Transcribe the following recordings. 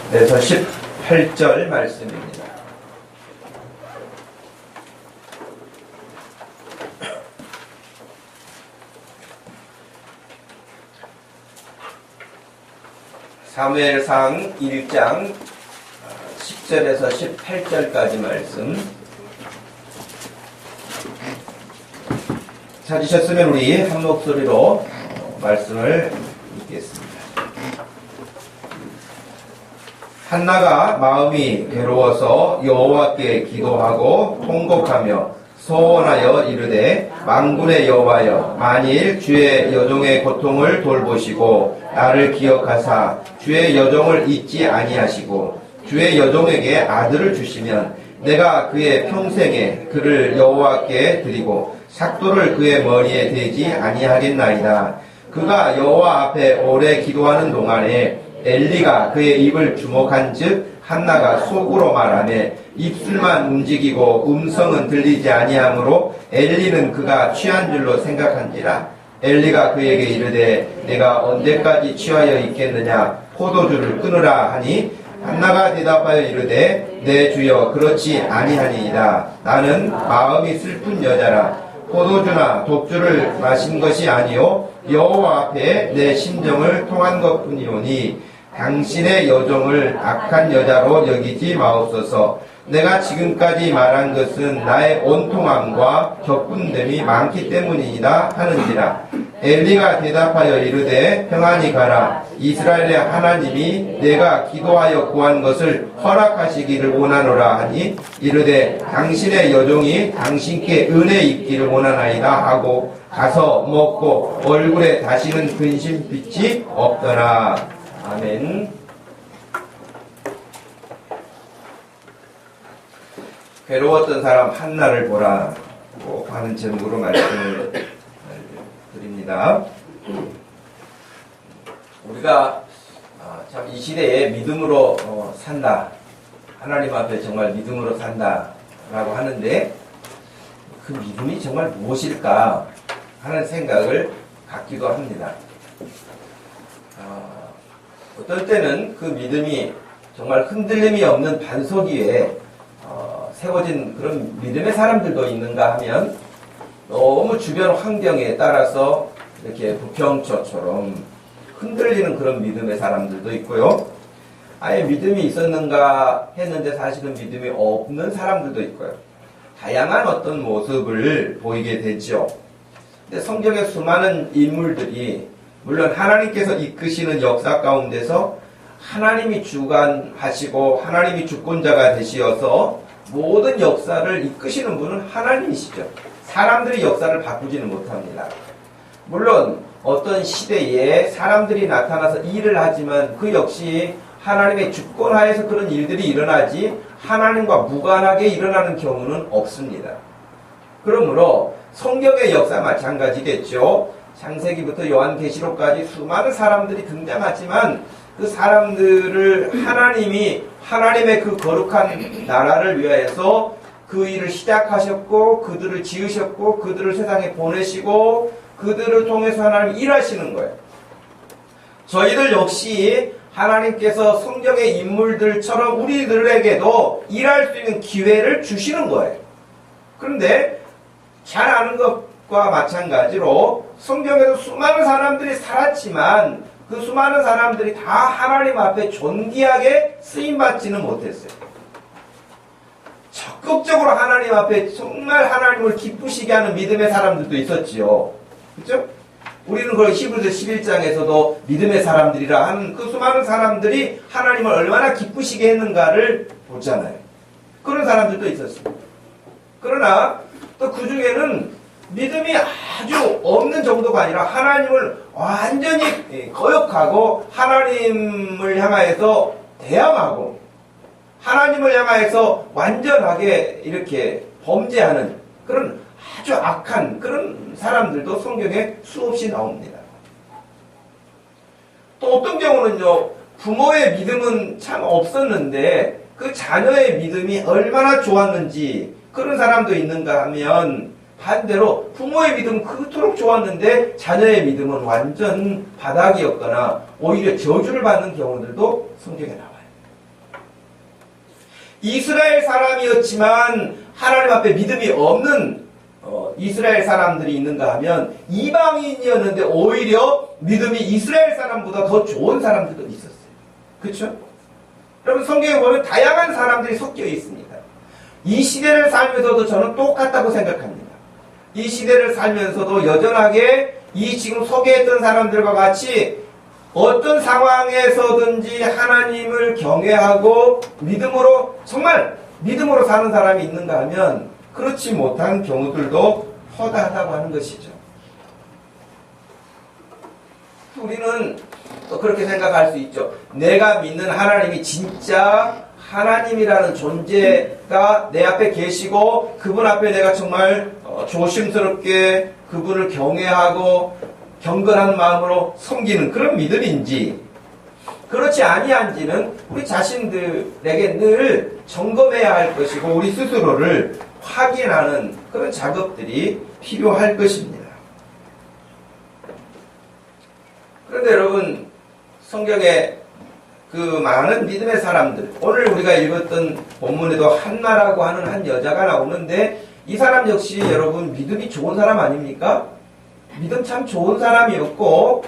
그래서 18절 말씀입니다. 사무엘상 1장 10절에서 18절까지 말씀 찾으셨으면 우리 한 목소리로 말씀을 읽겠습니다. 한나가 마음이 괴로워서 여호와께 기도하고 통곡하며 소원하여 이르되 만군의 여호와여, 만일 주의 여종의 고통을 돌보시고 나를 기억하사 주의 여종을 잊지 아니하시고 주의 여종에게 아들을 주시면 내가 그의 평생에 그를 여호와께 드리고 삭도를 그의 머리에 대지 아니하겠나이다. 그가 여호와 앞에 오래 기도하는 동안에 엘리가 그의 입을 주목한즉 한나가 속으로 말하며 입술만 움직이고 음성은 들리지 아니하므로 엘리는 그가 취한 줄로 생각한지라. 엘리가 그에게 이르되 내가 언제까지 취하여 있겠느냐, 포도주를 끊으라 하니 한나가 대답하여 이르되 내 주여 그렇지 아니하니이다. 나는 마음이 슬픈 여자라. 포도주나 독주를 마신 것이 아니요 여호와 앞에 내 심정을 통한 것뿐이오니 당신의 여종을 악한 여자로 여기지 마옵소서. 내가 지금까지 말한 것은 나의 온통함과 격분됨이 많기 때문이다 하는지라. 엘리가 대답하여 이르되 평안히 가라. 이스라엘의 하나님이 내가 기도하여 구한 것을 허락하시기를 원하노라 하니 이르되 당신의 여종이 당신께 은혜 있기를 원하나이다 하고 가서 먹고 얼굴에 다시는 근심빛이 없더라. 아멘. 괴로웠던 사람 한나를 보라고 하는 제목으로 말씀을 드립니다. 우리가 참 이 시대에 믿음으로 산다, 하나님 앞에 정말 믿음으로 산다라고 하는데 그 믿음이 정말 무엇일까 하는 생각을 갖기도 합니다. 어떨 때는 그 믿음이 정말 흔들림이 없는 반석 위에 세워진 그런 믿음의 사람들도 있는가 하면 너무 주변 환경에 따라서 이렇게 부평초처럼 흔들리는 그런 믿음의 사람들도 있고요. 아예 믿음이 있었는가 했는데 사실은 믿음이 없는 사람들도 있고요. 다양한 어떤 모습을 보이게 되죠. 근데 성경의 수많은 인물들이 물론 하나님께서 이끄시는 역사 가운데서 하나님이 주관하시고 하나님이 주권자가 되시어서 모든 역사를 이끄시는 분은 하나님이시죠. 사람들이 역사를 바꾸지는 못합니다. 물론 어떤 시대에 사람들이 나타나서 일을 하지만 그 역시 하나님의 주권하에서 그런 일들이 일어나지 하나님과 무관하게 일어나는 경우는 없습니다. 그러므로 성경의 역사 마찬가지겠죠. 창세기부터 요한계시록까지 수많은 사람들이 등장하지만 그 사람들을 하나님이 하나님의 그 거룩한 나라를 위하여서 그 일을 시작하셨고 그들을 지으셨고 그들을 세상에 보내시고 그들을 통해서 하나님이 일하시는 거예요. 저희들 역시 하나님께서 성경의 인물들처럼 우리들에게도 일할 수 있는 기회를 주시는 거예요. 그런데 잘 아는 것과 마찬가지로 성경에도 수많은 사람들이 살았지만 그 수많은 사람들이 다 하나님 앞에 존귀하게 쓰임받지는 못했어요. 적극적으로 하나님 앞에 정말 하나님을 기쁘시게 하는 믿음의 사람들도 있었지요. 그렇죠? 우리는 그걸 히브리서 11장에서도 믿음의 사람들이라 하는 그 수많은 사람들이 하나님을 얼마나 기쁘시게 했는가를 보잖아요. 그런 사람들도 있었습니다. 그러나 또 그 중에는 믿음이 아주 없는 정도가 아니라 하나님을 완전히 거역하고 하나님을 향하여서 대항하고 하나님을 향하여서 완전하게 이렇게 범죄하는 그런 아주 악한 그런 사람들도 성경에 수없이 나옵니다. 또 어떤 경우는요, 부모의 믿음은 참 없었는데 그 자녀의 믿음이 얼마나 좋았는지 그런 사람도 있는가 하면 반대로 부모의 믿음은 그토록 좋았는데 자녀의 믿음은 완전 바닥이었거나 오히려 저주를 받는 경우들도 성경에 나와요. 이스라엘 사람이었지만 하나님 앞에 믿음이 없는 이스라엘 사람들이 있는가 하면 이방인이었는데 오히려 믿음이 이스라엘 사람보다 더 좋은 사람들도 있었어요. 그렇죠? 여러분 성경에 보면 다양한 사람들이 섞여 있습니다. 이 시대를 살면서도 저는 똑같다고 생각합니다. 이 시대를 살면서도 여전하게 이 지금 소개했던 사람들과 같이 어떤 상황에서든지 하나님을 경외하고 믿음으로 정말 믿음으로 사는 사람이 있는가 하면 그렇지 못한 경우들도 허다하다고 하는 것이죠. 우리는 또 그렇게 생각할 수 있죠. 내가 믿는 하나님이 진짜 하나님이라는 존재가 내 앞에 계시고 그분 앞에 내가 정말 조심스럽게 그분을 경외하고 경건한 마음으로 섬기는 그런 믿음인지 그렇지 아니한지는 우리 자신들에게 늘 점검해야 할 것이고 우리 스스로를 확인하는 그런 작업들이 필요할 것입니다. 그런데 여러분 성경에 그 많은 믿음의 사람들 오늘 우리가 읽었던 본문에도 한나라고 하는 한 여자가 나오는데 이 사람 역시 여러분 믿음이 좋은 사람 아닙니까? 믿음 참 좋은 사람이었고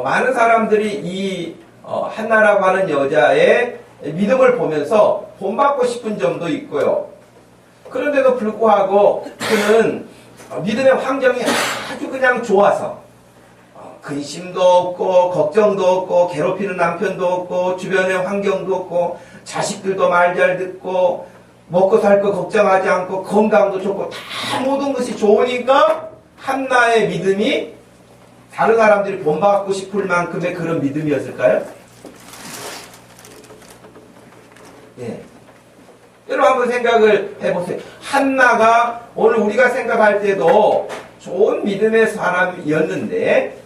많은 사람들이 이 한나라고 하는 여자의 믿음을 보면서 본받고 싶은 점도 있고요. 그런데도 불구하고 그는 믿음의 환경이 아주 그냥 좋아서 근심도 없고 걱정도 없고 괴롭히는 남편도 없고 주변의 환경도 없고 자식들도 말 잘 듣고 먹고 살 거 걱정하지 않고 건강도 좋고 다 모든 것이 좋으니까 한나의 믿음이 다른 사람들이 본받고 싶을 만큼의 그런 믿음이었을까요? 예. 여러분 한번 생각을 해보세요. 한나가 오늘 우리가 생각할 때도 좋은 믿음의 사람이었는데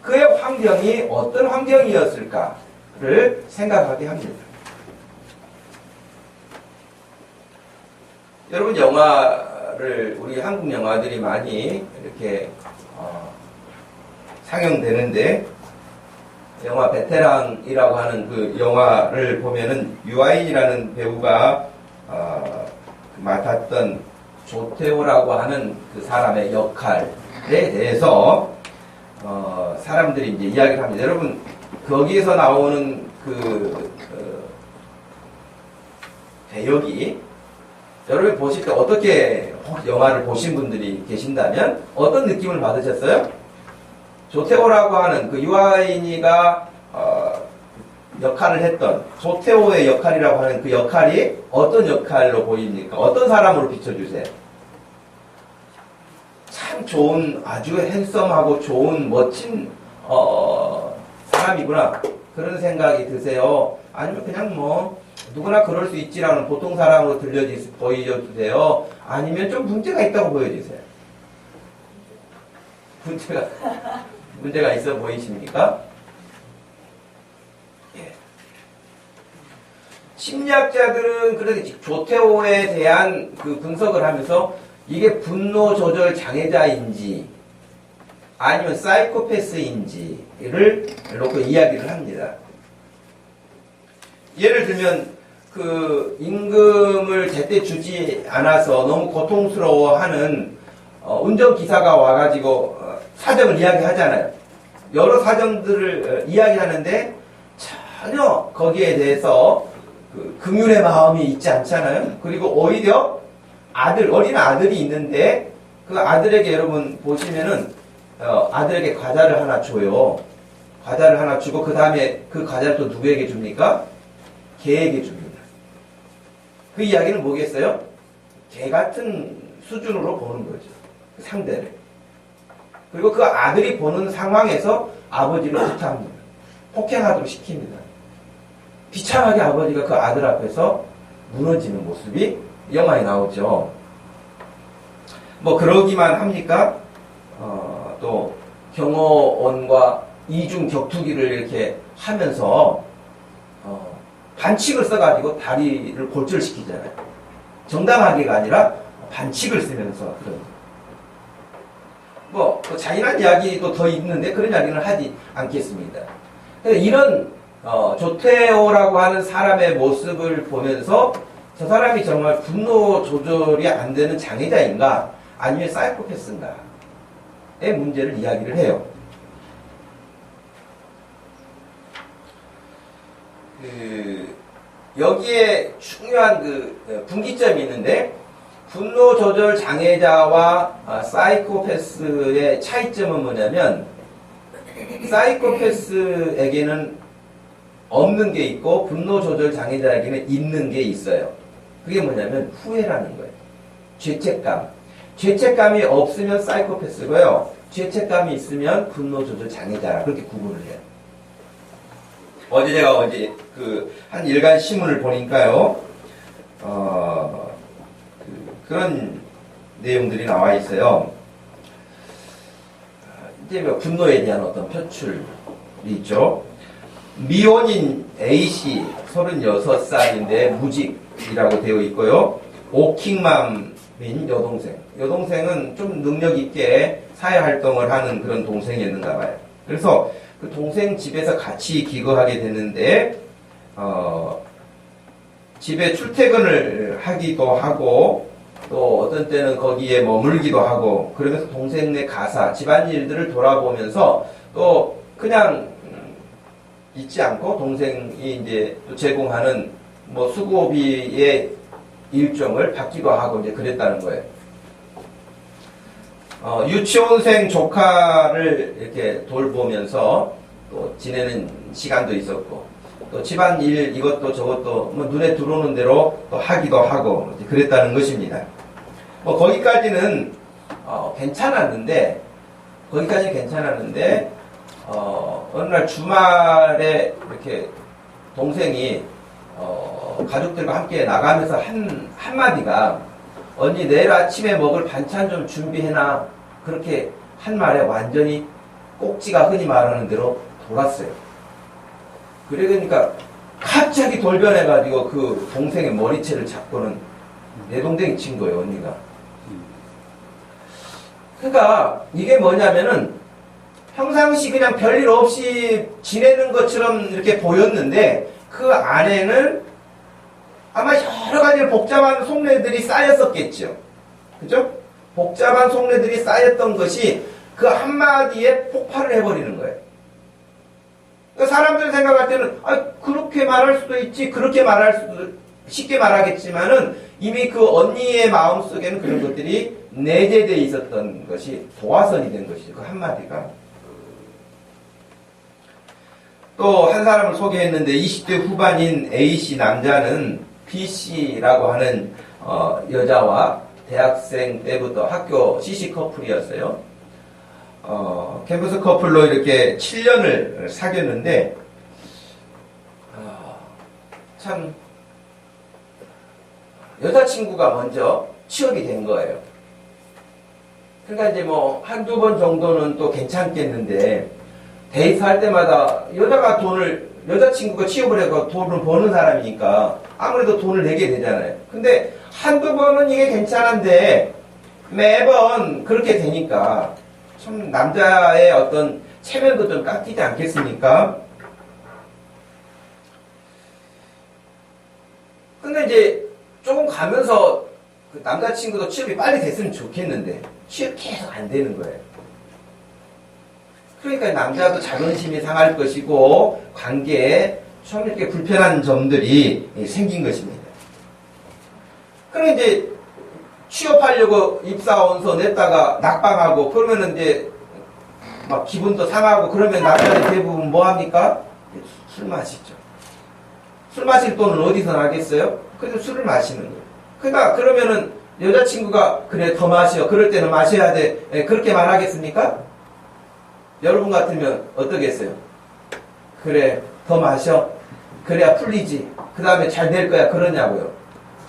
그의 환경이 어떤 환경이었을까를 생각하게 합니다. 여러분 영화를 우리 한국 영화들이 많이 이렇게 상영되는데 영화 베테랑이라고 하는 그 영화를 보면은 유아인이라는 배우가 맡았던 조태호라고 하는 그 사람의 역할에 대해서 사람들이 이제 이야기를 합니다. 여러분 거기에서 나오는 그 배역이 여러분이 보실 때 어떻게 영화를 보신 분들이 계신다면 어떤 느낌을 받으셨어요? 조태호라고 하는 그 유아인이가 역할을 했던 조태호의 역할이라고 하는 그 역할이 어떤 역할로 보입니까? 어떤 사람으로 비춰주세요? 참 좋은 아주 핸섬하고 좋은 멋진 사람이구나 그런 생각이 드세요? 아니면 그냥 뭐 누구나 그럴 수 있지라는 보통 사람으로 보여주세요? 아니면 좀 문제가 있다고 보여주세요? 문제가 있어 보이십니까? 예. 심리학자들은 그래도 조태호에 대한 그 분석을 하면서 이게 분노 조절 장애자인지 아니면 사이코패스인지를 놓고 이야기를 합니다. 예를 들면 그 임금을 제때 주지 않아서 너무 고통스러워하는 운전기사가 와가지고 사정을 이야기하잖아요. 여러 사정들을 이야기하는데 전혀 거기에 대해서 그 긍휼의 마음이 있지 않잖아요. 그리고 오히려 어린 아들이 있는데 그 아들에게 여러분 보시면은 아들에게 과자를 하나 줘요. 과자를 하나 주고 그 다음에 그 과자를 또 누구에게 줍니까? 개에게 줍니다. 그 이야기는 뭐겠어요? 개 같은 수준으로 보는 거죠. 상대를. 그리고 그 아들이 보는 상황에서 아버지를 구타합니다. 폭행하도록 시킵니다. 비참하게 아버지가 그 아들 앞에서 무너지는 모습이 영화에 나오죠. 뭐 그러기만 합니까? 또 경호원과 이중 격투기를 이렇게 하면서 반칙을 써가지고 다리를 골절시키잖아요. 정당하게가 아니라 반칙을 쓰면서 그런. 뭐 잔인한 이야기도 더 있는데 그런 이야기는 하지 않겠습니다. 이런 조태호라고 하는 사람의 모습을 보면서 저 사람이 정말 분노 조절이 안 되는 장애자인가 아니면 사이코패스인가의 문제를 이야기를 해요. 여기에 중요한 분기점이 있는데 분노 조절 장애자와 사이코패스의 차이점은 뭐냐면 사이코패스에게는 없는 게 있고 분노 조절 장애자에게는 있는 게 있어요. 그게 뭐냐면 후회라는 거예요. 죄책감. 죄책감이 없으면 사이코패스고요. 죄책감이 있으면 분노 조절 장애자라 그렇게 구분을 해요. 제가 한 일간 신문을 보니까요. 그런 내용들이 나와 있어요. 이제 분노에 대한 어떤 표출이 있죠. 미혼인 A씨 36살인데 무직이라고 되어 있고요. 워킹맘인 여동생. 여동생은 좀 능력 있게 사회활동을 하는 그런 동생이었는가 봐요. 그래서 그 동생 집에서 같이 기거하게 되는데 집에 출퇴근을 하기도 하고 또 어떤 때는 거기에 머물기도 하고 그러면서 동생네 가사, 집안일들을 돌아보면서 또 그냥 있지 않고 동생이 이제 또 제공하는 수고비의 일정을 받기도 하고 이제 그랬다는 거예요. 유치원생 조카를 이렇게 돌보면서 또 지내는 시간도 있었고 또 집안일 이것도 저것도 눈에 들어오는 대로 또 하기도 하고 그랬다는 것입니다. 거기까지는 괜찮았는데 어느 날 주말에 이렇게 동생이 가족들과 함께 나가면서 한마디가 언니 내일 아침에 먹을 반찬 좀 준비해놔 그렇게 한 말에 완전히 꼭지가 흔히 말하는 대로 돌았어요. 그러니까 갑자기 돌변해가지고 그 동생의 머리채를 잡고는 내동댕이 친 거예요, 언니가. 그러니까 이게 뭐냐면은 평상시 그냥 별일 없이 지내는 것처럼 이렇게 보였는데 그 안에는 아마 여러 가지 복잡한 속내들이 쌓였었겠죠. 그죠? 복잡한 속내들이 쌓였던 것이 그 한마디에 폭발을 해버리는 거예요. 그러니까 사람들 생각할 때는 그렇게 말할 수도 있지 그렇게 말할 수도 쉽게 말하겠지만은 이미 그 언니의 마음속에는 그런 것들이 내재되어 있었던 것이 도화선이 된 것이죠. 그 한마디가. 또 한 사람을 소개했는데 20대 후반인 A씨 남자는 B씨라고 하는 여자와 대학생 때부터 학교 CC 커플이었어요. 캠퍼스 커플로 이렇게 7년을 사귀었는데 참 여자친구가 먼저 취업이 된 거예요. 그러니까 이제 한두 번 정도는 또 괜찮겠는데 데이트할 때마다 여자친구가 취업을 해서 돈을 버는 사람이니까 아무래도 돈을 내게 되잖아요. 근데 한두 번은 이게 괜찮은데 매번 그렇게 되니까 참 남자의 어떤 체면도 좀 깎이지 않겠습니까? 근데 이제 조금 가면서 그 남자친구도 취업이 빨리 됐으면 좋겠는데 취업 계속 안 되는 거예요. 그러니까 남자도 자존심이 상할 것이고 관계에 좀 이렇게 불편한 점들이 생긴 것입니다. 그럼 이제 취업하려고 입사원서 냈다가 낙방하고 그러면은 이제 막 기분도 상하고 그러면 남자들 대부분 뭐 합니까? 술 마시죠. 술 마실 돈은 어디서 나겠어요? 그래서 술을 마시는 거예요. 그러니까 그러면은 여자친구가 그래 더 마셔. 그럴 때는 마셔야 돼. 그렇게 말하겠습니까? 여러분 같으면 어떠겠어요? 그래 더 마셔. 그래야 풀리지. 그 다음에 잘 될 거야. 그러냐고요.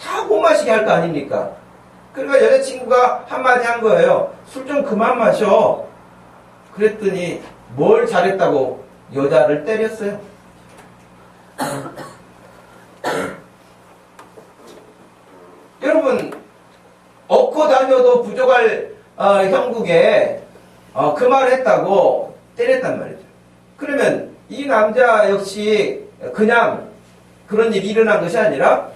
다 못 마시게 할 거 아닙니까? 그러니까 여자친구가 한마디 한 거예요. 술 좀 그만 마셔. 그랬더니 뭘 잘했다고 여자를 때렸어요. 여러분 얻고 다녀도 부족할 형국에 그 말을 했다고 때렸단 말이죠. 그러면 이 남자 역시 그냥 그런 일이 일어난 것이 아니라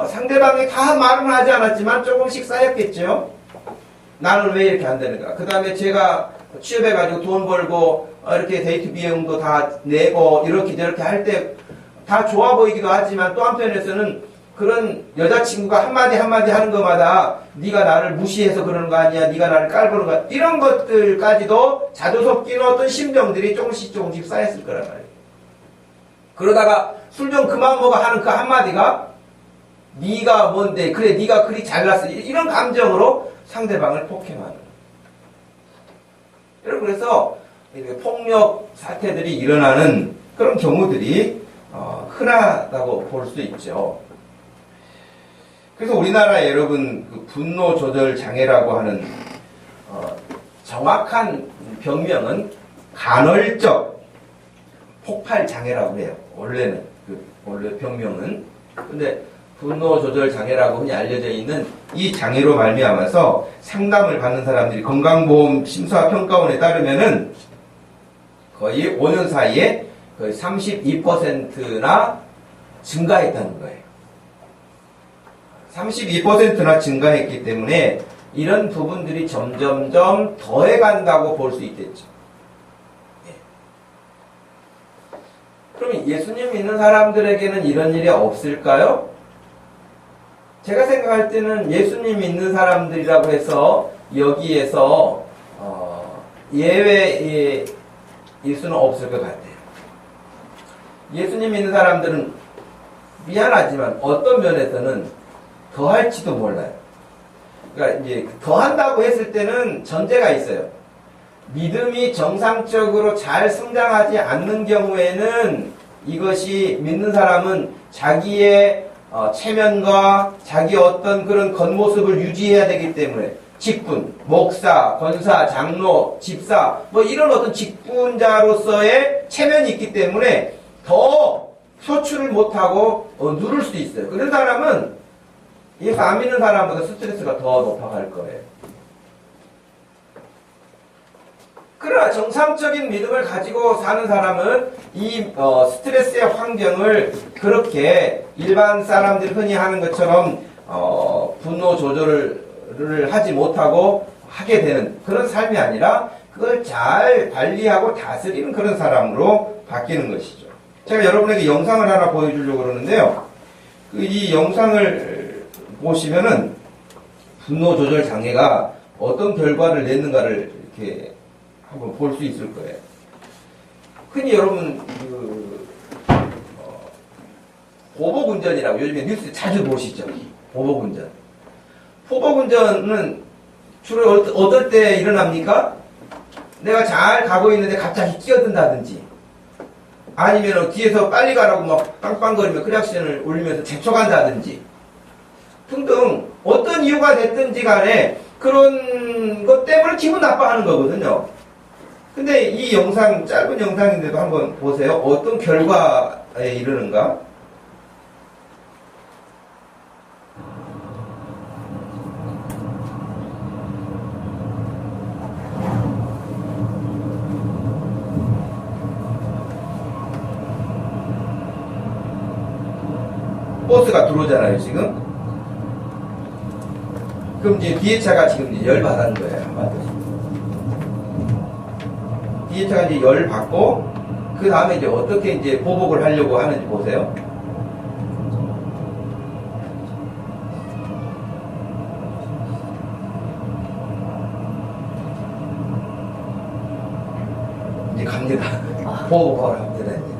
상대방이 다 말은 하지 않았지만 조금씩 쌓였겠죠. 나는 왜 이렇게 안 되는가. 그 다음에 제가 취업해가지고 돈 벌고 이렇게 데이트 비용도 다 내고 이렇게 저렇게 할 때 다 좋아 보이기도 하지만 또 한편에서는 그런 여자친구가 한마디 한마디 하는 것마다 네가 나를 무시해서 그러는 거 아니야, 네가 나를 깔보는 거야, 이런 것들까지도 자주 섞이는 어떤 심정들이 조금씩 쌓였을 거란 말이에요. 그러다가 술 좀 그만 먹어 하는 그 한마디가 네가 뭔데, 그래 네가 그리 잘났어, 이런 감정으로 상대방을 폭행하는. 여러분, 그래서 폭력 사태들이 일어나는 그런 경우들이 흔하다고 볼 수 있죠. 그래서 우리나라에 여러분 그 분노 조절 장애라고 하는 정확한 병명은 간헐적 폭발 장애라고 해요. 원래는 원래 병명은. 근데 분노 조절 장애라고 흔히 알려져 있는 이 장애로 말미암아서 상담을 받는 사람들이 건강보험 심사평가원에 따르면은 거의 5년 사이에 거의 32%나 증가했다는 거예요. 32%나 증가했기 때문에 이런 부분들이 점점점 더해간다고 볼 수 있겠죠. 그럼 예수님 믿는 사람들에게는 이런 일이 없을까요? 제가 생각할 때는 예수님 믿는 사람들이라고 해서 여기에서 예외일 수는 없을 것 같아요. 예수님 믿는 사람들은 미안하지만 어떤 면에서는 더할지도 몰라요. 그러니까 이제 더한다고 했을 때는 전제가 있어요. 믿음이 정상적으로 잘 성장하지 않는 경우에는 이것이 믿는 사람은 자기의 체면과 자기 어떤 그런 겉모습을 유지해야 되기 때문에 직분, 목사, 권사, 장로, 집사 뭐 이런 어떤 직분자로서의 체면이 있기 때문에 더 소출을 못하고 누를 수도 있어요. 그런 사람은 예수 안 믿는 사람보다 스트레스가 더 높아갈 거예요. 그러나 정상적인 믿음을 가지고 사는 사람은 이 스트레스의 환경을 그렇게 일반 사람들이 흔히 하는 것처럼 분노 조절을 하지 못하고 하게 되는 그런 삶이 아니라 그걸 잘 관리하고 다스리는 그런 사람으로 바뀌는 것이죠. 제가 여러분에게 영상을 하나 보여주려고 그러는데요. 이 영상을 보시면은 분노 조절 장애가 어떤 결과를 냈는가를 이렇게 한번 볼 수 있을 거예요. 흔히 여러분 보복운전이라고 요즘에 뉴스 자주 보시죠. 보복운전. 보복운전은 주로 어떨 때 일어납니까? 내가 잘 가고 있는데 갑자기 끼어든다든지 아니면 뒤에서 빨리 가라고 막 빵빵거리며 클락션을 울리면서 재촉한다든지 등등 어떤 이유가 됐든지 간에 그런 것 때문에 기분 나빠하는 거거든요. 근데 이 영상, 짧은 영상인데도 한번 보세요. 어떤 결과에 이르는가? 버스가 들어오잖아요, 지금. 그럼 이제 뒤에 차가 지금 이제 열 받은 거예요, 한마디로. 뒤에 차가 이제 열 받고, 그 다음에 이제 어떻게 이제 보복을 하려고 하는지 보세요. 이제 갑니다. 보복을 합니다, 이제.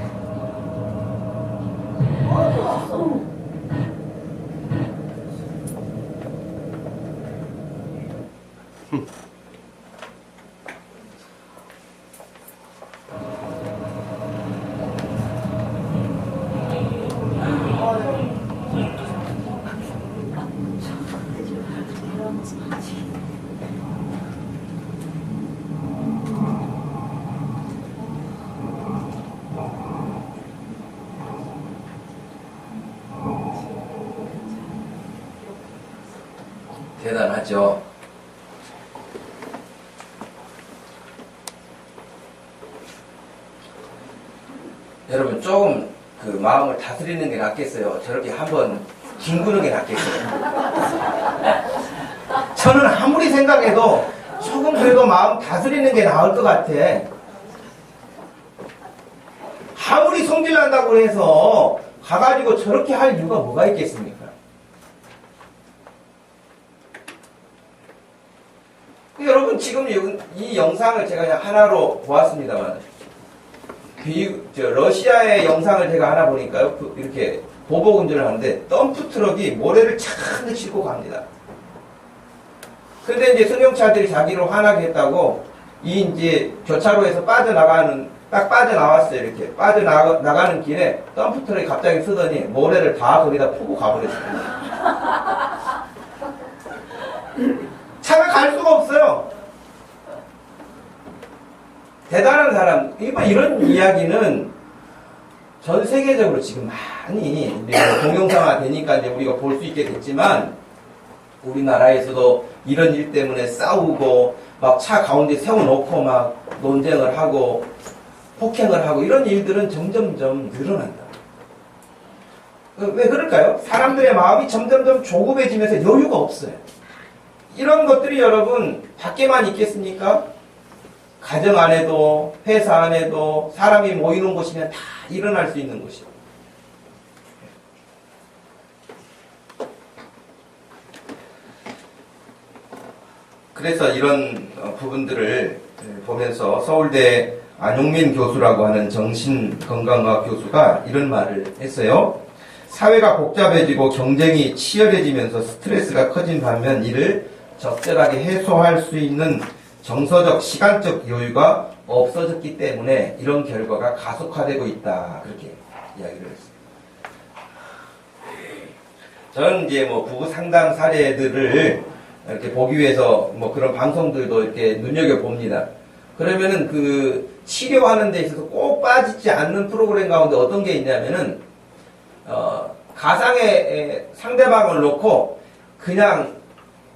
대단하죠. 여러분 조금 그 마음 마음을 다스리는 게 낫겠어요? 저렇게 한번 뒹구는 게 낫겠어요? 저는 아무리 생각해도 조금 그래도 마음 다스리는 게 나을 것 같아. 아무리 성질난다고 해서 가가지고 저렇게 할 이유가 뭐가 있겠습니까? 여러분 지금 이 영상을 제가 그냥 하나로 보았습니다만 러시아의 영상을 제가 하나 보니까요. 이렇게 보복 운전을 하는데 덤프 트럭이 모래를 차게 싣고 갑니다. 근데 이제 승용차들이 자기를 화나게 했다고 이 이제 교차로에서 딱 빠져나왔어요. 이렇게 빠져나가는 길에 덤프 트럭이 갑자기 쓰더니 모래를 다 거기다 푸고 가버렸습니다. 차가 갈 수가 없어요. 대단한 사람. 이런 이야기는 전 세계적으로 지금 많이 동영상화 되니까 이제 우리가 볼 수 있게 됐지만 우리나라에서도 이런 일 때문에 싸우고 막 차 가운데 세워놓고 막 논쟁을 하고 폭행을 하고 이런 일들은 점점점 늘어난다. 왜 그럴까요? 사람들의 마음이 점점점 조급해지면서 여유가 없어요. 이런 것들이 여러분 밖에만 있겠습니까? 가정 안에도 회사 안에도 사람이 모이는 곳이면 다 일어날 수 있는 곳이에요. 그래서 이런 부분들을 보면서 서울대 안용민 교수라고 하는 정신건강학 교수가 이런 말을 했어요. 사회가 복잡해지고 경쟁이 치열해지면서 스트레스가 커진 반면 이를 적절하게 해소할 수 있는 정서적, 시간적 여유가 없어졌기 때문에 이런 결과가 가속화되고 있다. 그렇게 이야기를 했습니다. 저는 이제 부부 상담 사례들을 이렇게 보기 위해서 그런 방송들도 이렇게 눈여겨봅니다. 그러면은 그 치료하는 데 있어서 꼭 빠지지 않는 프로그램 가운데 어떤 게 있냐면은, 가상의 상대방을 놓고 그냥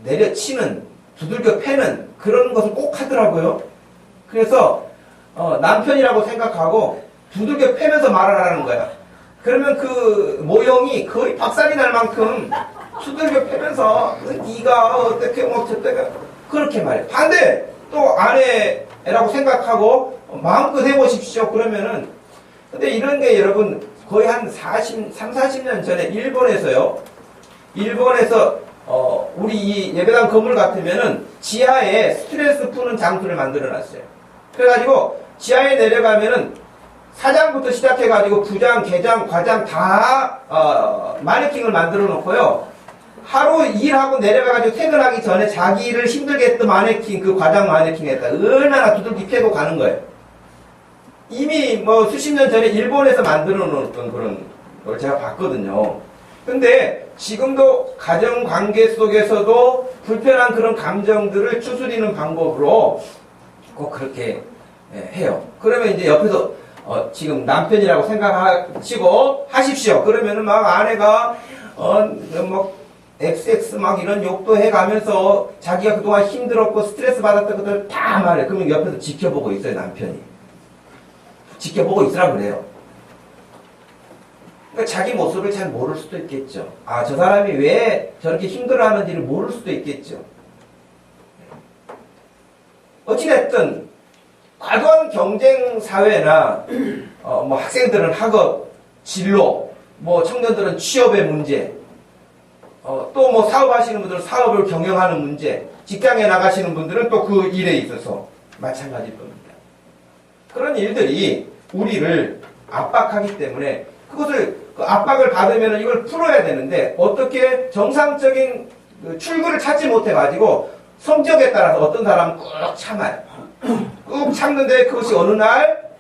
내려치는, 두들겨 패는 그런 것을 꼭 하더라고요. 그래서 남편이라고 생각하고 두들겨 패면서 말을 하라는 거야. 그러면 그 모형이 거의 박살이 날 만큼 두들겨 패면서 네가 어떻게 어떻게 그렇게 말해. 반대 또 아내라고 생각하고 마음껏 해보십시오. 그러면은 근데 이런 게 여러분 거의 한 40년 전에 일본에서 우리 이 예배당 건물 같으면은 지하에 스트레스 푸는 장소를 만들어 놨어요. 그래가지고 지하에 내려가면은 사장부터 시작해가지고 부장, 계장, 과장 다 마네킹을 만들어 놓고요. 하루 일하고 내려가가지고 퇴근하기 전에 자기를 힘들게 했던 마네킹, 그 과장 마네킹 했다. 얼마나 두들기 패고 가는 거예요. 이미 수십 년 전에 일본에서 만들어 놓았던 그런 걸 제가 봤거든요. 근데 지금도 가정관계 속에서도 불편한 그런 감정들을 추스리는 방법으로 꼭 그렇게 해요. 그러면 이제 옆에서 지금 남편이라고 생각하시고 하십시오. 그러면은 막 아내가 XX 막 이런 욕도 해가면서 자기가 그동안 힘들었고 스트레스 받았던 것들 다 말해. 그러면 옆에서 지켜보고 있어요, 남편이. 지켜보고 있으라고 그래요. 그러니까 자기 모습을 잘 모를 수도 있겠죠. 아, 저 사람이 왜 저렇게 힘들어하는지를 모를 수도 있겠죠. 어찌됐든 과도한 경쟁 사회나 학생들은 학업, 진로, 청년들은 취업의 문제, 또 사업하시는 분들은 사업을 경영하는 문제, 직장에 나가시는 분들은 또 그 일에 있어서 마찬가지일 겁니다. 그런 일들이 우리를 압박하기 때문에 그것을 압박을 받으면 이걸 풀어야 되는데 어떻게 정상적인 출구를 찾지 못해가지고 성격에 따라서 어떤 사람은 꾹 참아요. 꾹 참는데 그것이 어느 날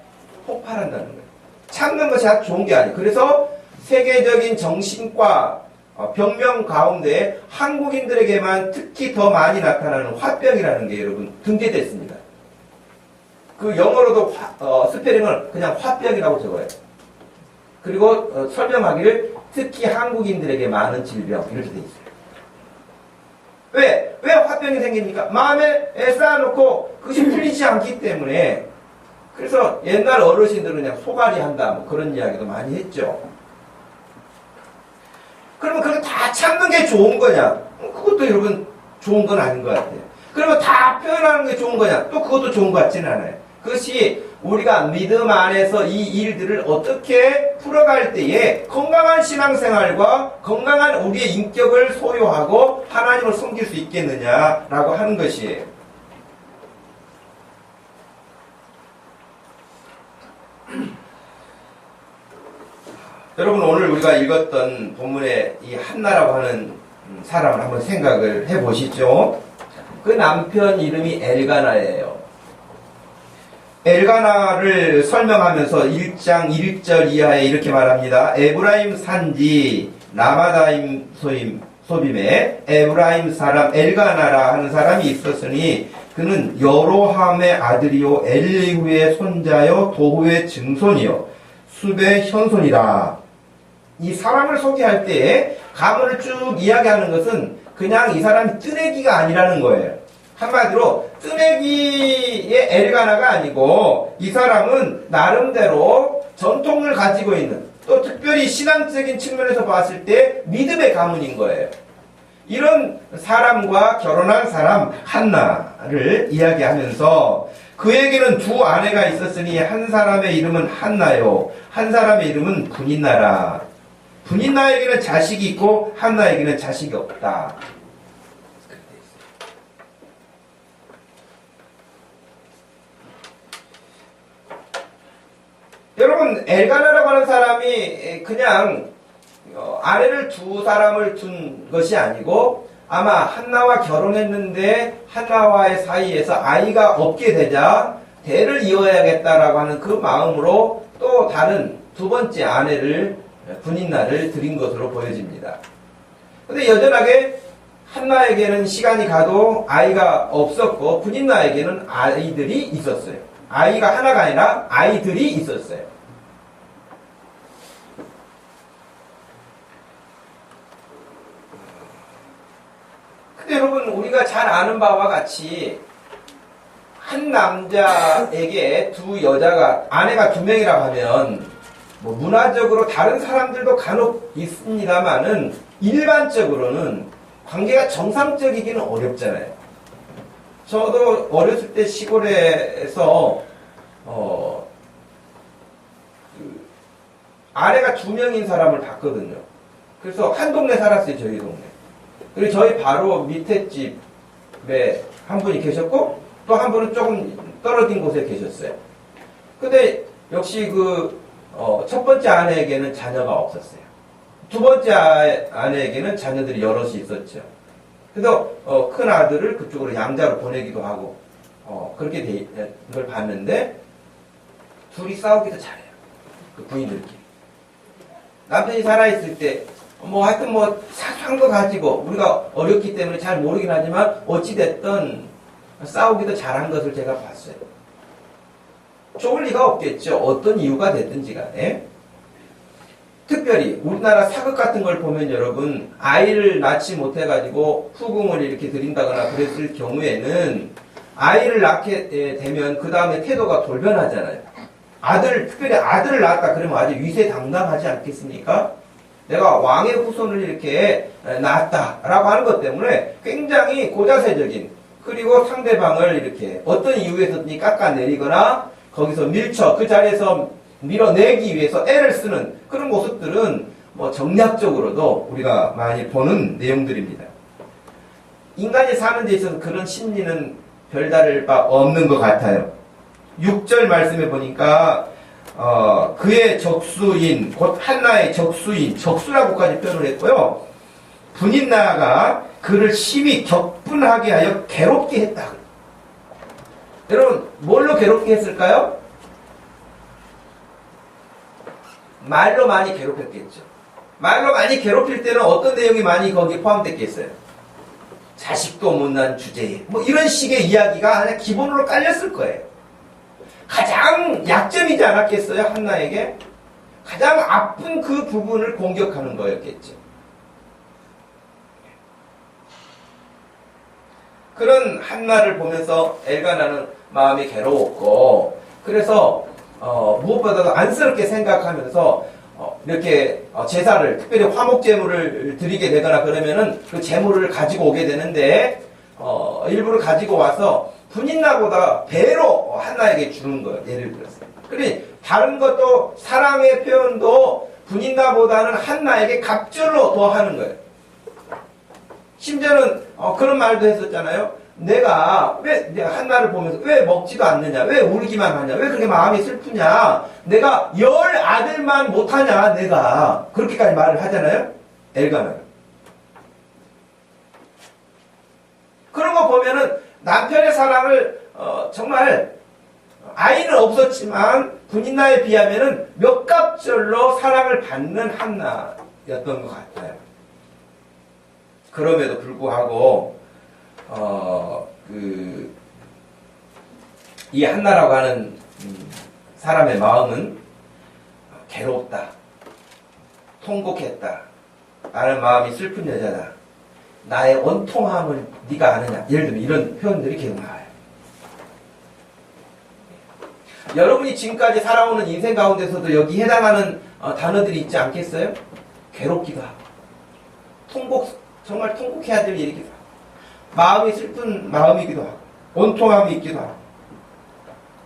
폭발한다는 거예요. 참는 것이 아주 좋은 게 아니에요. 그래서 세계적인 정신과 병명 가운데 한국인들에게만 특히 더 많이 나타나는 화병이라는 게 여러분 등재됐습니다. 그 영어로도 스페링을 그냥 화병이라고 적어요. 그리고 설명하기를 특히 한국인들에게 많은 질병 이렇게 돼 있어요. 왜 화병이 생깁니까? 마음에 쌓아놓고 그것이 풀리지 않기 때문에. 그래서 옛날 어르신들은 그냥 소갈이 한다 그런 이야기도 많이 했죠. 그러면 그거 다 참는 게 좋은 거냐? 그것도 여러분 좋은 건 아닌 것 같아요. 그러면 다 표현하는 게 좋은 거냐? 또 그것도 좋은 것 같지는 않아요. 그것이 우리가 믿음 안에서 이 일들을 어떻게 풀어갈 때에 건강한 신앙생활과 건강한 우리의 인격을 소유하고 하나님을 섬길 수 있겠느냐라고 하는 것이에요. 여러분, 오늘 우리가 읽었던 본문의 이 한나라고 하는 사람을 한번 생각을 해보시죠. 그 남편 이름이 엘가나예요. 엘가나를 설명하면서 1장 1절 이하에 이렇게 말합니다. 에브라임 산지 라마다임 소빔에 에브라임 사람 엘가나라 하는 사람이 있었으니 그는 여로함의 아들이요 엘리후의 손자요 도후의 증손이요 숲의 현손이라. 이 사람을 소개할 때 가문을 쭉 이야기하는 것은 그냥 이 사람이 뜨내기가 아니라는 거예요. 한마디로 뜨내기의 엘가나가 아니고 이 사람은 나름대로 전통을 가지고 있는, 또 특별히 신앙적인 측면에서 봤을 때 믿음의 가문인 거예요. 이런 사람과 결혼한 사람 한나를 이야기하면서 그에게는 두 아내가 있었으니 한 사람의 이름은 한나요 한 사람의 이름은 분인나라. 분인나에게는 자식이 있고 한나에게는 자식이 없다. 여러분, 엘가나라고 하는 사람이 그냥 아내를 두 사람을 둔 것이 아니고 아마 한나와 결혼했는데 한나와의 사이에서 아이가 없게 되자 대를 이어야겠다라고 하는 그 마음으로 또 다른 두 번째 아내를 분인나를 드린 것으로 보여집니다. 근데 여전하게 한나에게는 시간이 가도 아이가 없었고 분인나에게는 아이들이 있었어요. 아이가 하나가 아니라 아이들이 있었어요. 근데 여러분, 우리가 잘 아는 바와 같이 한 남자에게 두 여자가, 아내가 두 명이라고 하면 뭐 문화적으로 다른 사람들도 간혹 있습니다만은 일반적으로는 관계가 정상적이기는 어렵잖아요. 저도 어렸을 때 시골에서 아내가 두 명인 사람을 봤거든요. 그래서 한 동네 살았어요, 저희 동네. 그리고 저희 바로 밑에 집에 한 분이 계셨고 또 한 분은 조금 떨어진 곳에 계셨어요. 근데 역시 첫 번째 아내에게는 자녀가 없었어요. 두 번째 아내에게는 자녀들이 여럿이 있었죠. 그래서 큰 아들을 그쪽으로 양자로 보내기도 하고 그렇게 된 걸 봤는데 둘이 싸우기도 잘해요. 그 부인들끼리. 남편이 살아있을 때 하여튼 사소한 거 가지고 우리가 어렸기 때문에 잘 모르긴 하지만 어찌됐든 싸우기도 잘한 것을 제가 봤어요. 좋을 리가 없겠죠. 어떤 이유가 됐든지 간에. 특별히 우리나라 사극 같은 걸 보면 여러분, 아이를 낳지 못해가지고 후궁을 이렇게 드린다거나 그랬을 경우에는 아이를 낳게 되면 그 다음에 태도가 돌변하잖아요. 특별히 아들을 낳았다 그러면 아주 위세당당하지 않겠습니까? 내가 왕의 후손을 이렇게 낳았다라고 하는 것 때문에 굉장히 고자세적인, 그리고 상대방을 이렇게 어떤 이유에서든지 깎아내리거나 거기서 그 자리에서 밀어내기 위해서 애를 쓰는 그런 모습들은 정략적으로도 우리가 많이 보는 내용들입니다. 인간이 사는 데 있어서 그런 심리는 별다를 바 없는 것 같아요. 6절 말씀에 보니까 그의 적수인, 곧 한나의 적수인, 적수라고까지 표현을 했고요. 분인나가 그를 심히 격분하게 하여 괴롭게 했다. 여러분, 뭘로 괴롭게 했을까요? 말로 많이 괴롭혔겠죠. 말로 많이 괴롭힐 때는 어떤 내용이 많이 거기에 포함됐겠어요? 자식도 못난 주제에 이런 식의 이야기가 그냥 기본으로 깔렸을 거예요. 가장 약점이지 않았겠어요? 한나에게 가장 아픈 그 부분을 공격하는 거였겠죠. 그런 한나를 보면서 엘가나는 마음이 괴로웠고, 그래서 무엇보다도 안쓰럽게 생각하면서 이렇게 제사를, 특별히 화목제물을 드리게 되거나 그러면은 그 제물을 가지고 오게 되는데, 일부를 가지고 와서 분인나보다 배로 한나에게 주는 거예요. 예를 들어서. 그러니 다른 것도 사랑의 표현도 분인나보다는 한나에게 갑절로 더 하는 거예요. 심지어는 그런 말도 했었잖아요. 내가 한나를 보면서 왜 먹지도 않느냐, 왜 울기만 하냐, 왜 그렇게 마음이 슬프냐, 내가 10아들만 못하냐, 내가 그렇게까지 말을 하잖아요. 엘가나가. 그런 거 보면은 남편의 사랑을 정말 아이는 없었지만 분인나에 비하면은 몇 갑절로 사랑을 받는 한나였던 것 같아요. 그럼에도 불구하고 이 한나라고 하는 사람의 마음은 괴롭다, 통곡했다, 나는 마음이 슬픈 여자다, 나의 원통함을 네가 아느냐, 예를 들면 이런 표현들이 계속 나와요. 여러분이 지금까지 살아오는 인생 가운데서도 여기 해당하는 단어들이 있지 않겠어요? 괴롭기도 하고, 정말 통곡해야 될 일이기도 하고, 마음이 슬픈 마음이기도 하고, 원통함이 있기도 하고,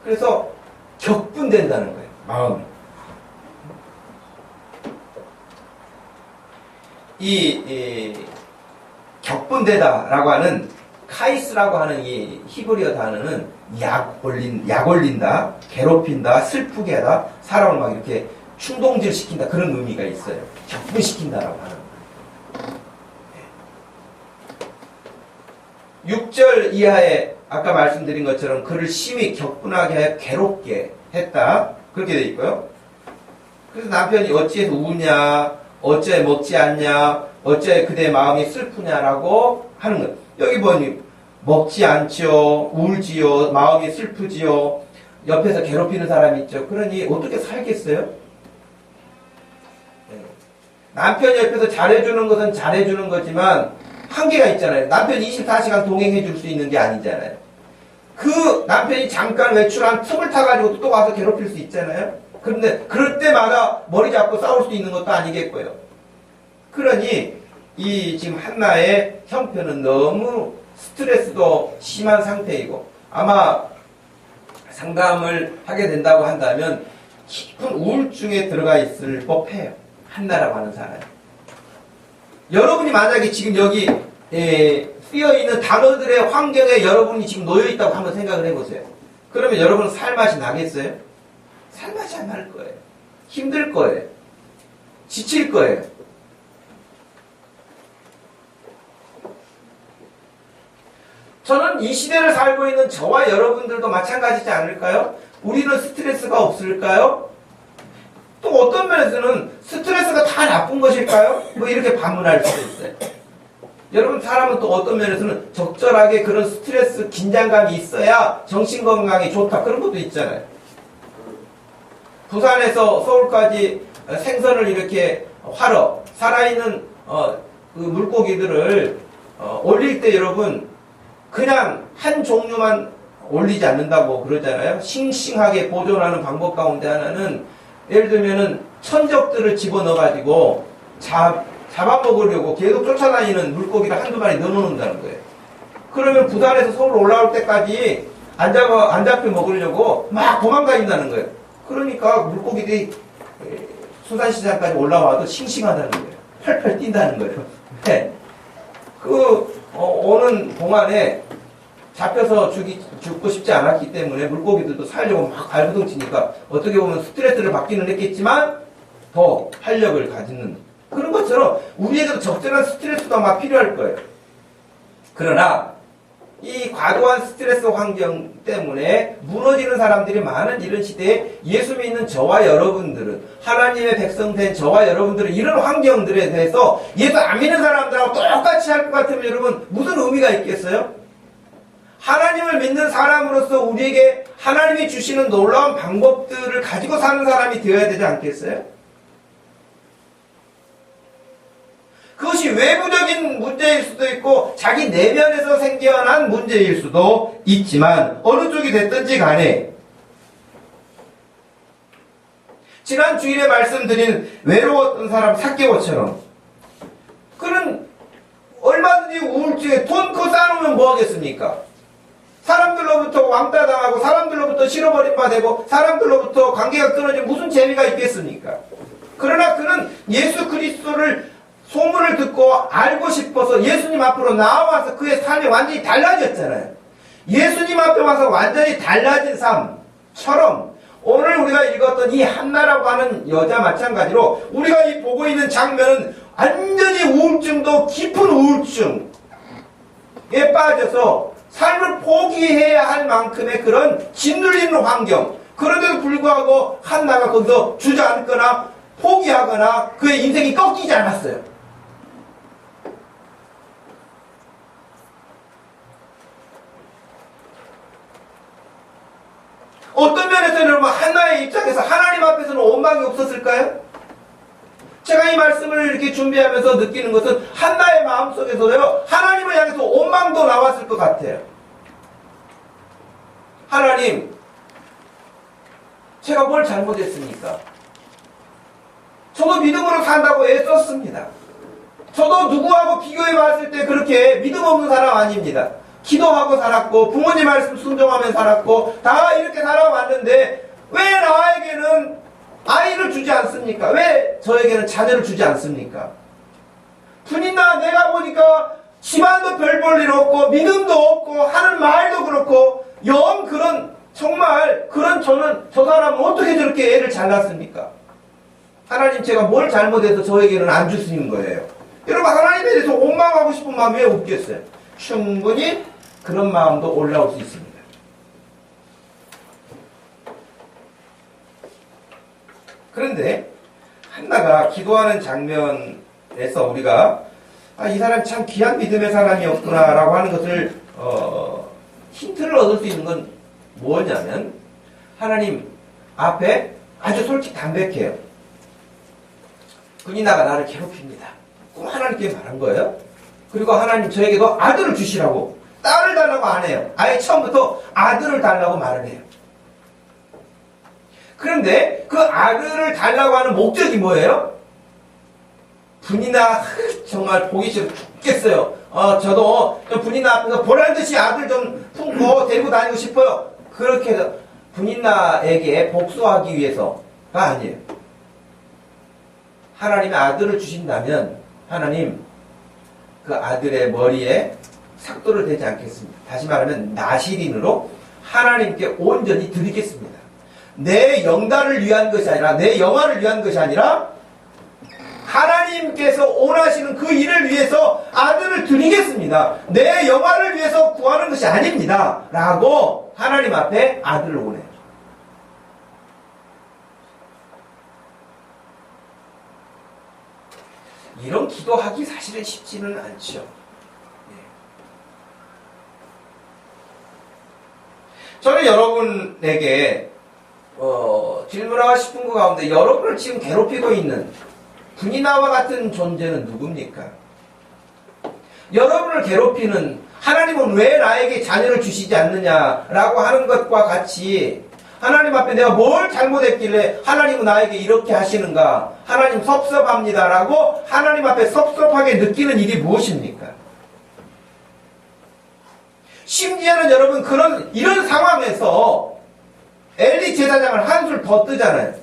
그래서 격분된다는 거예요, 마음이. 이 격분되다라고 하는 카이스라고 하는 이 히브리어 단어는 약 올린다, 괴롭힌다, 슬프게 하다, 사람을 막 이렇게 충동질 시킨다, 그런 의미가 있어요. 격분시킨다라고 하는 거예요. 6절 이하에 아까 말씀드린 것처럼 그를 심히 격분하게 하여 괴롭게 했다, 그렇게 되어 있고요. 그래서 남편이 어찌해서 우냐, 어째 먹지 않냐, 어째 그대의 마음이 슬프냐라고 하는 거예요. 여기 보니 먹지 않지요, 울지요, 마음이 슬프지요, 옆에서 괴롭히는 사람이 있죠. 그러니 어떻게 살겠어요? 남편이 옆에서 잘해주는 것은 잘해주는 거지만 한계가 있잖아요. 남편이 24시간 동행해 줄 수 있는 게 아니잖아요. 그 남편이 잠깐 외출한 틈을 타가지고 또 와서 괴롭힐 수 있잖아요. 그런데 그럴 때마다 머리 잡고 싸울 수 있는 것도 아니겠고요. 그러니 이 지금 한나의 형편은 너무 스트레스도 심한 상태이고, 아마 상담을 하게 된다고 한다면 깊은 우울증에 들어가 있을 법해요. 한나라고 하는 사람이. 여러분이 만약에 지금 여기 쓰여있는 단어들의 환경에 여러분이 지금 놓여있다고 한번 생각을 해보세요. 그러면 여러분은 살맛이 나겠어요? 살맛이 안 날 거예요. 힘들 거예요. 지칠 거예요. 저는 이 시대를 살고 있는 저와 여러분들도 마찬가지지 않을까요? 우리는 스트레스가 없을까요? 또 어떤 면에서는 스트레스가 다 나쁜 것일까요? 뭐 이렇게 반문할 수도 있어요. 여러분, 사람은 또 어떤 면에서는 적절하게 그런 스트레스, 긴장감이 있어야 정신건강이 좋다, 그런 것도 있잖아요. 부산에서 서울까지 생선을 이렇게 활어 살아있는 그 물고기들을 올릴 때 여러분, 그냥 한 종류만 올리지 않는다고 그러잖아요. 싱싱하게 보존하는 방법 가운데 하나는, 예를 들면은 천적들을 집어넣어가지고 잡아먹으려고 계속 쫓아다니는 물고기를 한두 마리 넣어놓는다는 거예요. 그러면 부산에서 서울 올라올 때까지 안 잡혀 먹으려고 막 도망다닌다는 거예요. 그러니까 물고기들이 수산시장까지 올라와도 싱싱하다는 거예요. 펄펄 뛴다는 거예요. 네. 오는 동안에 잡혀서 죽고 싶지 않았기 때문에 물고기들도 살려고 막 발부둥 치니까 어떻게 보면 스트레스를 받기는 했겠지만 더 활력을 가지는 그런 것처럼 우리에게도 적절한 스트레스가 막 필요할 거예요. 그러나 이 과도한 스트레스 환경 때문에 무너지는 사람들이 많은 이런 시대에 예수 믿는 저와 여러분들은, 하나님의 백성 된 저와 여러분들은 이런 환경들에 대해서 예수 안 믿는 사람들하고 똑같이 할 것 같으면 여러분 무슨 의미가 있겠어요? 하나님을 믿는 사람으로서 우리에게 하나님이 주시는 놀라운 방법들을 가지고 사는 사람이 되어야 되지 않겠어요? 그것이 외부적인 문제일 수도 있고 자기 내면에서 생겨난 문제일 수도 있지만 어느 쪽이 됐든지 간에 지난 주일에 말씀드린 외로웠던 사람 삭개오처럼 그는 얼마든지 우울증에 돈 그거 쌓아놓으면 뭐 하겠습니까? 사람들로부터 왕따 당하고 사람들로부터 실어버림 되고 사람들로부터 관계가 끊어지면 무슨 재미가 있겠습니까? 그러나 그는 예수 그리스도를 소문을 듣고 알고 싶어서 예수님 앞으로 나와서 그의 삶이 완전히 달라졌잖아요. 예수님 앞에 와서 완전히 달라진 삶처럼 오늘 우리가 읽었던 이 한나라고 하는 여자 마찬가지로 우리가 이 보고 있는 장면은 완전히 우울증도 깊은 우울증에 빠져서 삶을 포기해야 할 만큼의 그런 짓눌리는 환경. 그런데도 불구하고 한나가 거기서 주저앉거나 포기하거나 그의 인생이 꺾이지 않았어요. 어떤 면에서는 여러분 한나의 입장에서 하나님 앞에서는 원망이 없었을까요? 제가 이 말씀을 이렇게 준비하면서 느끼는 것은 한나의 마음속에서요 하나님을 향해서 원망도 나왔을 것 같아요. 하나님, 제가 뭘 잘못했습니까? 저도 믿음으로 산다고 애썼습니다. 저도 누구하고 비교해 봤을 때 그렇게 믿음 없는 사람 아닙니다. 기도하고 살았고 부모님 말씀 순종하며 살았고 다 이렇게 살아왔는데 왜 나에게는 아이를 주지 않습니까? 왜 저에게는 자녀를 주지 않습니까? 분이나 내가 보니까 집안도 별 볼 일 없고 믿음도 없고 하는 말도 그렇고 영 그런 정말 그런 저 사람은 어떻게 저렇게 애를 잘 낳습니까? 하나님 제가 뭘 잘못해서 저에게는 안 주시는 거예요. 여러분 하나님에 대해서 원망하고 싶은 마음이 왜 없겠어요? 충분히 그런 마음도 올라올 수 있습니다. 그런데 한나가 기도하는 장면에서 우리가 이 사람 참 귀한 믿음의 사람이었구나 라고 하는 것을 힌트를 얻을 수 있는 건 뭐냐면 하나님 앞에 아주 솔직히 담백해요. 분이나가 나를 괴롭힙니다. 꼭 하나님께 말한 거예요. 그리고 하나님 저에게도 아들을 주시라고 딸을 달라고 안 해요. 아예 처음부터 아들을 달라고 말을 해요. 그런데 그 아들을 달라고 하는 목적이 뭐예요? 분이나 정말 보기 싫어 죽겠어요. 저도 분이나 앞에서 보란듯이 아들 좀 품고 데리고 다니고 싶어요. 그렇게 해서 분이나에게 복수하기 위해서가 아니에요. 하나님의 아들을 주신다면 하나님 그 아들의 머리에 삭도를 대지 않겠습니다. 다시 말하면 나시린으로 하나님께 온전히 드리겠습니다. 내 영달을 위한 것이 아니라 내 영화를 위한 것이 아니라 하나님께서 원하시는 그 일을 위해서 아들을 드리겠습니다. 내 영화를 위해서 구하는 것이 아닙니다. 라고 하나님 앞에 아들을 원해요. 이런 기도하기 사실은 쉽지는 않죠. 저는 여러분에게 질문하고 싶은 것 가운데 여러분을 지금 괴롭히고 있는 분이나와 같은 존재는 누굽니까? 여러분을 괴롭히는 하나님은 왜 나에게 자녀를 주시지 않느냐라고 하는 것과 같이 하나님 앞에 내가 뭘 잘못했길래 하나님은 나에게 이렇게 하시는가? 하나님 섭섭합니다라고 하나님 앞에 섭섭하게 느끼는 일이 무엇입니까? 심지어는 여러분 이런 상황에서 엘리 제사장을 한술 더 뜨잖아요.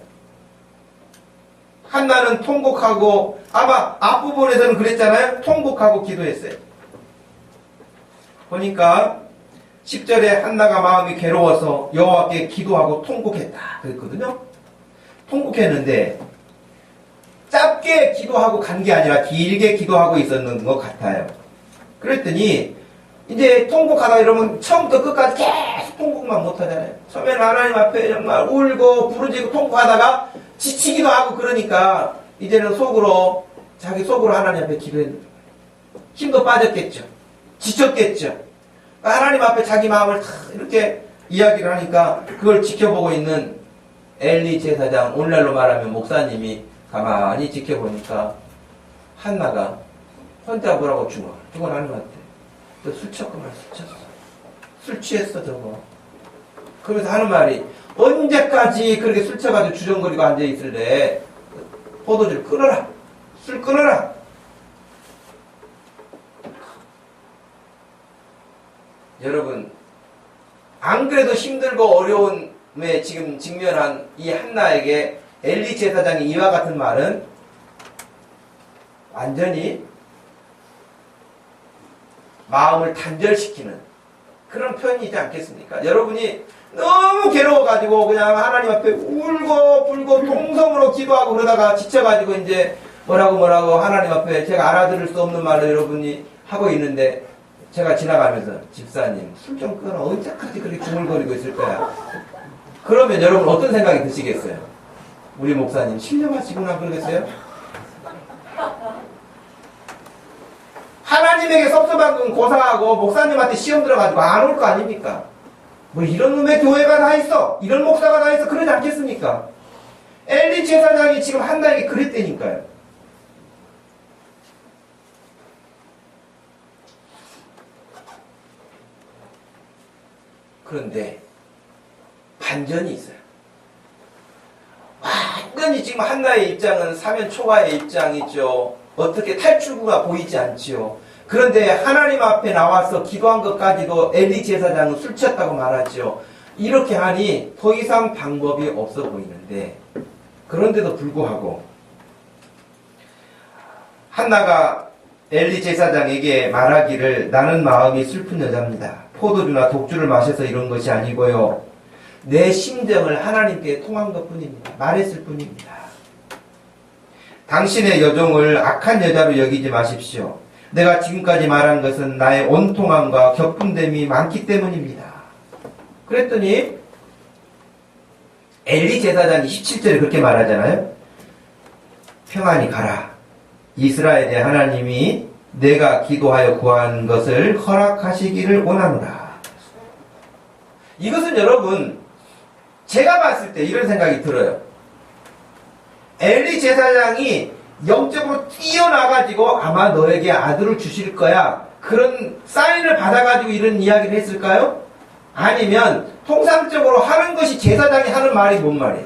한나는 통곡하고 아마 앞부분에서는 그랬잖아요. 통곡하고 기도했어요. 보니까 10절에 한나가 마음이 괴로워서 여호와께 기도하고 통곡했다 그랬거든요. 통곡했는데 짧게 기도하고 간 게 아니라 길게 기도하고 있었는 것 같아요. 그랬더니 이제 통곡하다 이러면 처음부터 끝까지 계속 통곡만 못하잖아요. 처음에는 하나님 앞에 정말 울고 부르짖고 통곡하다가 지치기도 하고 그러니까 이제는 자기 속으로 하나님 앞에 기도했는데 힘도 빠졌겠죠. 지쳤겠죠. 하나님 앞에 자기 마음을 다 이렇게 이야기를 하니까 그걸 지켜보고 있는 엘리 제사장, 오늘날로 말하면 목사님이 가만히 지켜보니까 한나가 혼자 뭐라고 중얼 하는 것 같아. 너 술 쳤구만, 술 쳤어. 술 취했어, 저거. 그러면서 하는 말이 언제까지 그렇게 술 쳐가지고 주정거리고 앉아있을래? 포도주를 끊어라. 술 끊어라. 여러분, 안 그래도 힘들고 어려움에 지금 직면한 이 한나에게 엘리 제사장이 이와 같은 말은 완전히 마음을 단절시키는 그런 표현이지 않겠습니까? 여러분이 너무 괴로워가지고 그냥 하나님 앞에 울고 불고 통성으로 기도하고 그러다가 지쳐가지고 이제 뭐라고 하나님 앞에 제가 알아들을 수 없는 말을 여러분이 하고 있는데 제가 지나가면서 집사님 술 좀 끊어. 언제까지 그렇게 중얼거리고 있을 거야? 그러면 여러분 어떤 생각이 드시겠어요? 우리 목사님 신령하시구나 그러겠어요? 하나님에게 섭섭한 건 고사하고 목사님한테 시험 들어가지고 안 올 거 아닙니까? 뭐 이런 놈의 교회가 다 있어. 이런 목사가 다 있어. 그러지 않겠습니까? 엘리 제사장이 지금 한나에게 그랬다니까요. 그런데 반전이 있어요. 완전히 지금 한나의 입장은 사면 초과의 입장이죠. 어떻게 탈출구가 보이지 않지요. 그런데 하나님 앞에 나와서 기도한 것까지도 엘리 제사장은 술 취했다고 말하죠. 이렇게 하니 더 이상 방법이 없어 보이는데 그런데도 불구하고 한나가 엘리 제사장에게 말하기를 나는 마음이 슬픈 여자입니다. 포도주나 독주를 마셔서 이런 것이 아니고요. 내 심정을 하나님께 통한 것뿐입니다. 말했을 뿐입니다. 당신의 여종을 악한 여자로 여기지 마십시오. 내가 지금까지 말한 것은 나의 온통함과 격분됨이 많기 때문입니다. 그랬더니 엘리 제사장이 17절에 그렇게 말하잖아요. 평안히 가라. 이스라엘의 하나님이 내가 기도하여 구한 것을 허락하시기를 원하노라. 이것은 여러분 제가 봤을 때 이런 생각이 들어요. 엘리 제사장이 영적으로 뛰어나가지고 아마 너에게 아들을 주실 거야. 그런 사인을 받아가지고 이런 이야기를 했을까요? 아니면 통상적으로 하는 것이 제사장이 하는 말이 뭔 말이에요?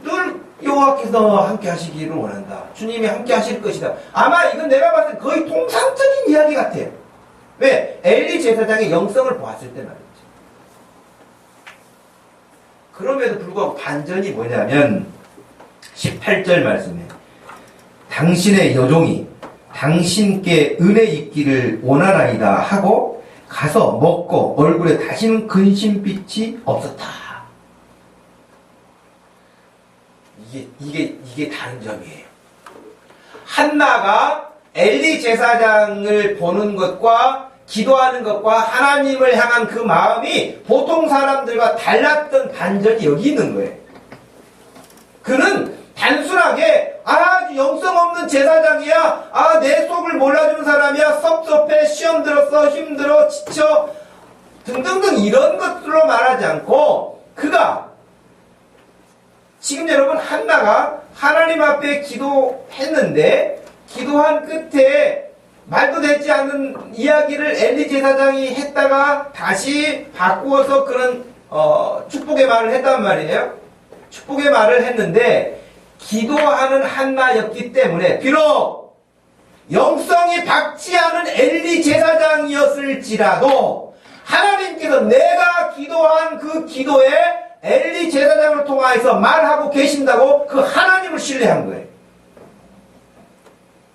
늘 여호와께서 함께 하시기를 원한다. 주님이 함께 하실 것이다. 아마 이건 내가 봤을 때 거의 통상적인 이야기 같아요. 왜? 엘리 제사장의 영성을 보았을 때 말이죠. 그럼에도 불구하고 반전이 뭐냐면 18절 말씀에 당신의 여종이 당신께 은혜 있기를 원하나이다 하고 가서 먹고 얼굴에 다시는 근심빛이 없었다. 이게 다른 점이에요. 한나가 엘리 제사장을 보는 것과 기도하는 것과 하나님을 향한 그 마음이 보통 사람들과 달랐던 반전이 여기 있는 거예요. 그는 단순하게 아주 영성 없는 제사장이야. 내 속을 몰라주는 사람이야. 섭섭해. 시험 들었어. 힘들어. 지쳐. 등등등 이런 것들로 말하지 않고 그가 지금 여러분 한나가 하나님 앞에 기도했는데 기도한 끝에 말도 되지 않는 이야기를 엘리 제사장이 했다가 다시 바꾸어서 그런 축복의 말을 했단 말이에요. 축복의 말을 했는데 기도하는 한나였기 때문에 비록 영성이 박지 않은 엘리 제사장이었을지라도 하나님께서 내가 기도한 그 기도에 엘리 제사장을 통하여서 말하고 계신다고 그 하나님을 신뢰한 거예요.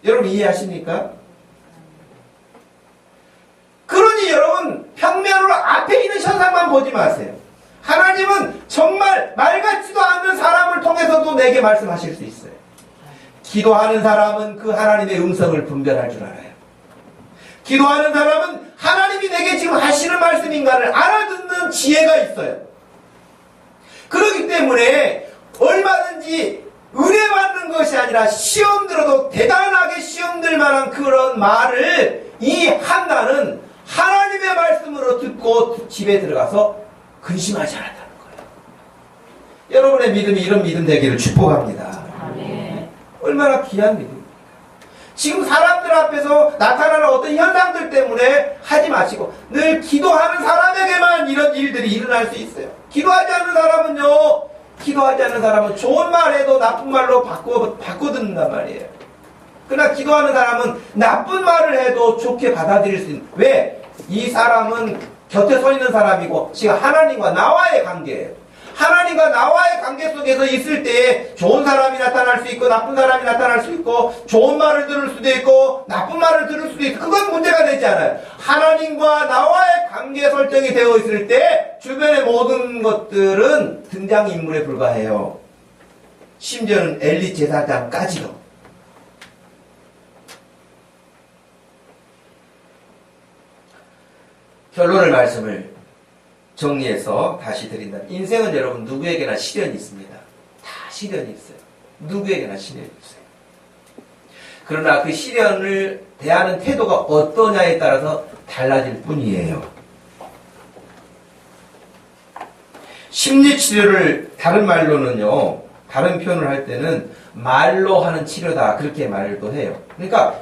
여러분 이해하십니까? 그러니 여러분 평면으로 앞에 있는 현상만 보지 마세요. 하나님은 정말 말 같지도 않는 사람을 통해서도 내게 말씀하실 수 있어요. 기도하는 사람은 그 하나님의 음성을 분별할 줄 알아요. 기도하는 사람은 하나님이 내게 지금 하시는 말씀인가를 알아듣는 지혜가 있어요. 그렇기 때문에 얼마든지 은혜 받는 것이 아니라 시험 들어도 대단하게 시험 들 만한 그런 말을 이 한나는 하나님의 말씀으로 듣고 집에 들어가서 근심하지 않았다는 거예요. 여러분의 믿음이 이런 믿음 되기를 축복합니다. 아멘. 얼마나 귀한 믿음입니까? 지금 사람들 앞에서 나타나는 어떤 현상들 때문에 하지 마시고 늘 기도하는 사람에게만 이런 일들이 일어날 수 있어요. 기도하지 않는 사람은 좋은 말 해도 나쁜 말로 바꿔 듣는단 말이에요. 그러나 기도하는 사람은 나쁜 말을 해도 좋게 받아들일 수 있는. 왜? 이 사람은 곁에 서 있는 사람이고 지금 하나님과 나와의 관계예요. 하나님과 나와의 관계 속에서 있을 때에 좋은 사람이 나타날 수 있고 나쁜 사람이 나타날 수 있고 좋은 말을 들을 수도 있고 나쁜 말을 들을 수도 있고 그건 문제가 되지 않아요. 하나님과 나와의 관계 설정이 되어 있을 때 주변의 모든 것들은 등장인물에 불과해요. 심지어는 엘리 제사장까지도. 결론을 말씀을 정리해서 다시 드린다면 인생은 여러분 누구에게나 시련이 있습니다. 다 시련이 있어요. 누구에게나 시련이 있어요. 그러나 그 시련을 대하는 태도가 어떠냐에 따라서 달라질 뿐이에요. 심리치료를 다른 말로는요. 다른 표현을 할 때는 말로 하는 치료다. 그렇게 말도 해요. 그러니까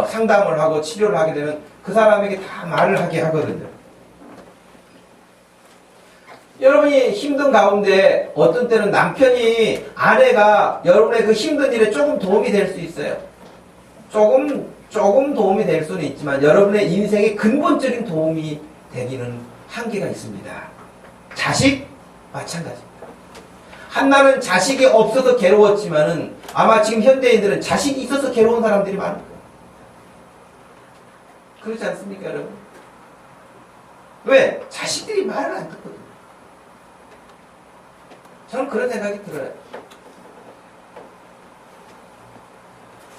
상담을 하고 치료를 하게 되면 그 사람에게 다 말을 하게 하거든요. 여러분이 힘든 가운데 어떤 때는 남편이 아내가 여러분의 그 힘든 일에 조금 도움이 될 수 있어요. 조금 도움이 될 수는 있지만 여러분의 인생에 근본적인 도움이 되기는 한계가 있습니다. 자식 마찬가지입니다. 한나는 자식이 없어서 괴로웠지만은 아마 지금 현대인들은 자식이 있어서 괴로운 사람들이 많을 거예요. 그렇지 않습니까, 여러분? 왜? 자식들이 말을 안 듣거든요. 저는 그런 생각이 들어요.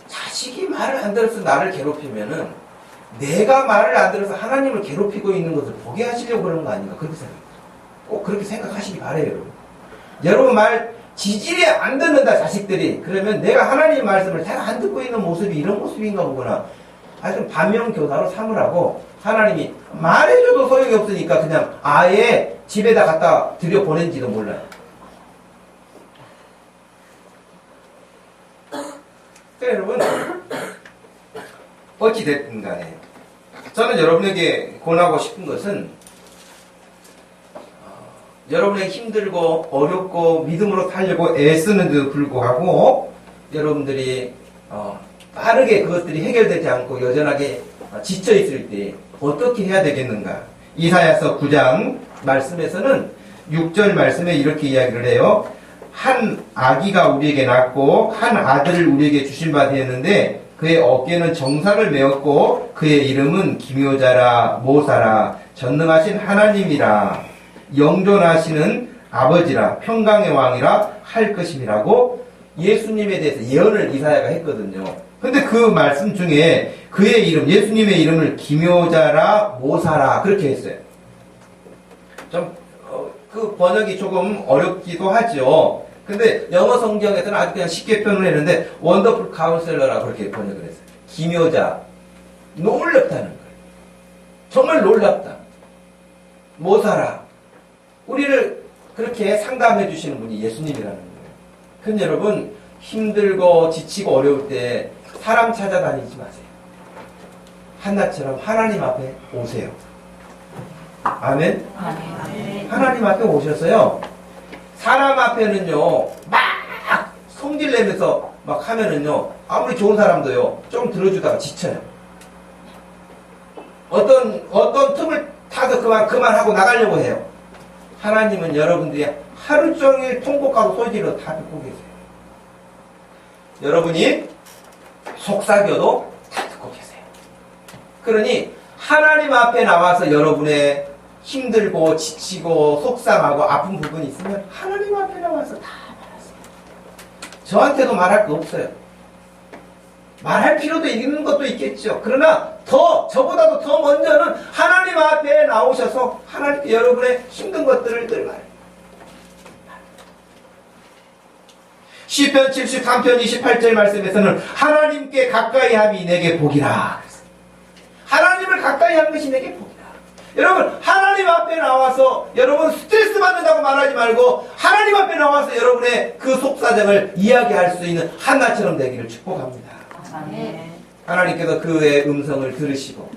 자식이 말을 안 들어서 나를 괴롭히면은 내가 말을 안 들어서 하나님을 괴롭히고 있는 것을 보게 하시려고 그러는 거 아닌가 그렇게 생각해요. 꼭 그렇게 생각하시기 바래요, 여러분. 여러분 말 지질이 안 듣는다 자식들이. 그러면 내가 하나님의 말씀을 잘 안 듣고 있는 모습이 이런 모습인가 보구나. 하여튼 반면교사로 삼으라고 하나님이 말해줘도 소용이 없으니까 그냥 아예 집에다 갖다 들여보낸지도 몰라요. 여러분 어찌됐든 간에 저는 여러분에게 권하고 싶은 것은 여러분의 힘들고 어렵고 믿음으로 살려고 애쓰는데도 불구하고 여러분들이 빠르게 그것들이 해결되지 않고 여전하게 지쳐있을 때 어떻게 해야 되겠는가. 이사야서 9장 말씀에서는 6절 말씀에 이렇게 이야기를 해요. 한 아기가 우리에게 낳고 한 아들을 우리에게 주신 바 되었는데 그의 어깨는 정사를 메었고 그의 이름은 기묘자라 모사라 전능하신 하나님이라 영존하시는 아버지라 평강의 왕이라 할 것임이라고 예수님에 대해서 예언을 이사야가 했거든요. 근데 그 말씀 중에 그의 이름, 예수님의 이름을 기묘자라 모사라 그렇게 했어요. 좀 그 번역이 조금 어렵기도 하죠. 근데 영어 성경에서는 아주 그냥 쉽게 표현을 했는데 원더풀 카운셀러라고 그렇게 번역을 했어요. 기묘자, 놀랍다는 거예요. 정말 놀랍다. 모사라, 우리를 그렇게 상담해 주시는 분이 예수님이라는 거예요. 그럼 여러분 힘들고 지치고 어려울 때 사람 찾아다니지 마세요. 한나처럼 하나님 앞에 오세요. 아멘? 아멘. 하나님 앞에 오셔서요. 사람 앞에는요, 막 성질내면서 막 하면은요, 아무리 좋은 사람도요, 좀 들어주다가 지쳐요. 어떤 틈을 타서 그만하고 나가려고 해요. 하나님은 여러분들이 하루 종일 통곡하고 소리로 다 듣고 계세요. 여러분이 속삭여도 다 듣고 계세요. 그러니 하나님 앞에 나와서 여러분의 힘들고 지치고 속상하고 아픈 부분이 있으면 하나님 앞에 나와서 다 말하세요. 저한테도 말할 거 없어요. 말할 필요도 있는 것도 있겠죠. 그러나 저보다도 더 먼저는 하나님 앞에 나오셔서 하나님께 여러분의 힘든 것들을 늘 말해요. 시편 73편 28절 말씀에서는 하나님께 가까이 함이 내게 복이라. 하나님을 가까이 하는 것이 내게 복이라. 여러분 하나님 앞에 나와서 여러분 스트레스 받는다고 말하지 말고 하나님 앞에 나와서 여러분의 그 속사정을 이야기할 수 있는 한나처럼 되기를 축복합니다. 아멘. 하나님께서 그의 음성을 들으시고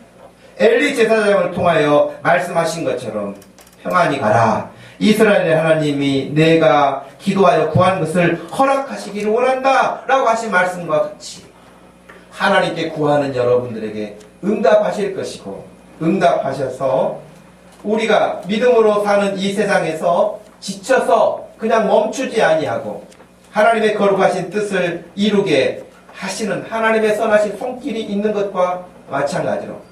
엘리 제사장을 통하여 말씀하신 것처럼 평안히 가라. 이스라엘의 하나님이 내가 기도하여 구한 것을 허락하시기를 원한다 라고 하신 말씀과 같이 하나님께 구하는 여러분들에게 응답하실 것이고, 응답하셔서 우리가 믿음으로 사는 이 세상에서 지쳐서 그냥 멈추지 아니하고 하나님의 거룩하신 뜻을 이루게 하시는 하나님의 선하신 손길이 있는 것과 마찬가지로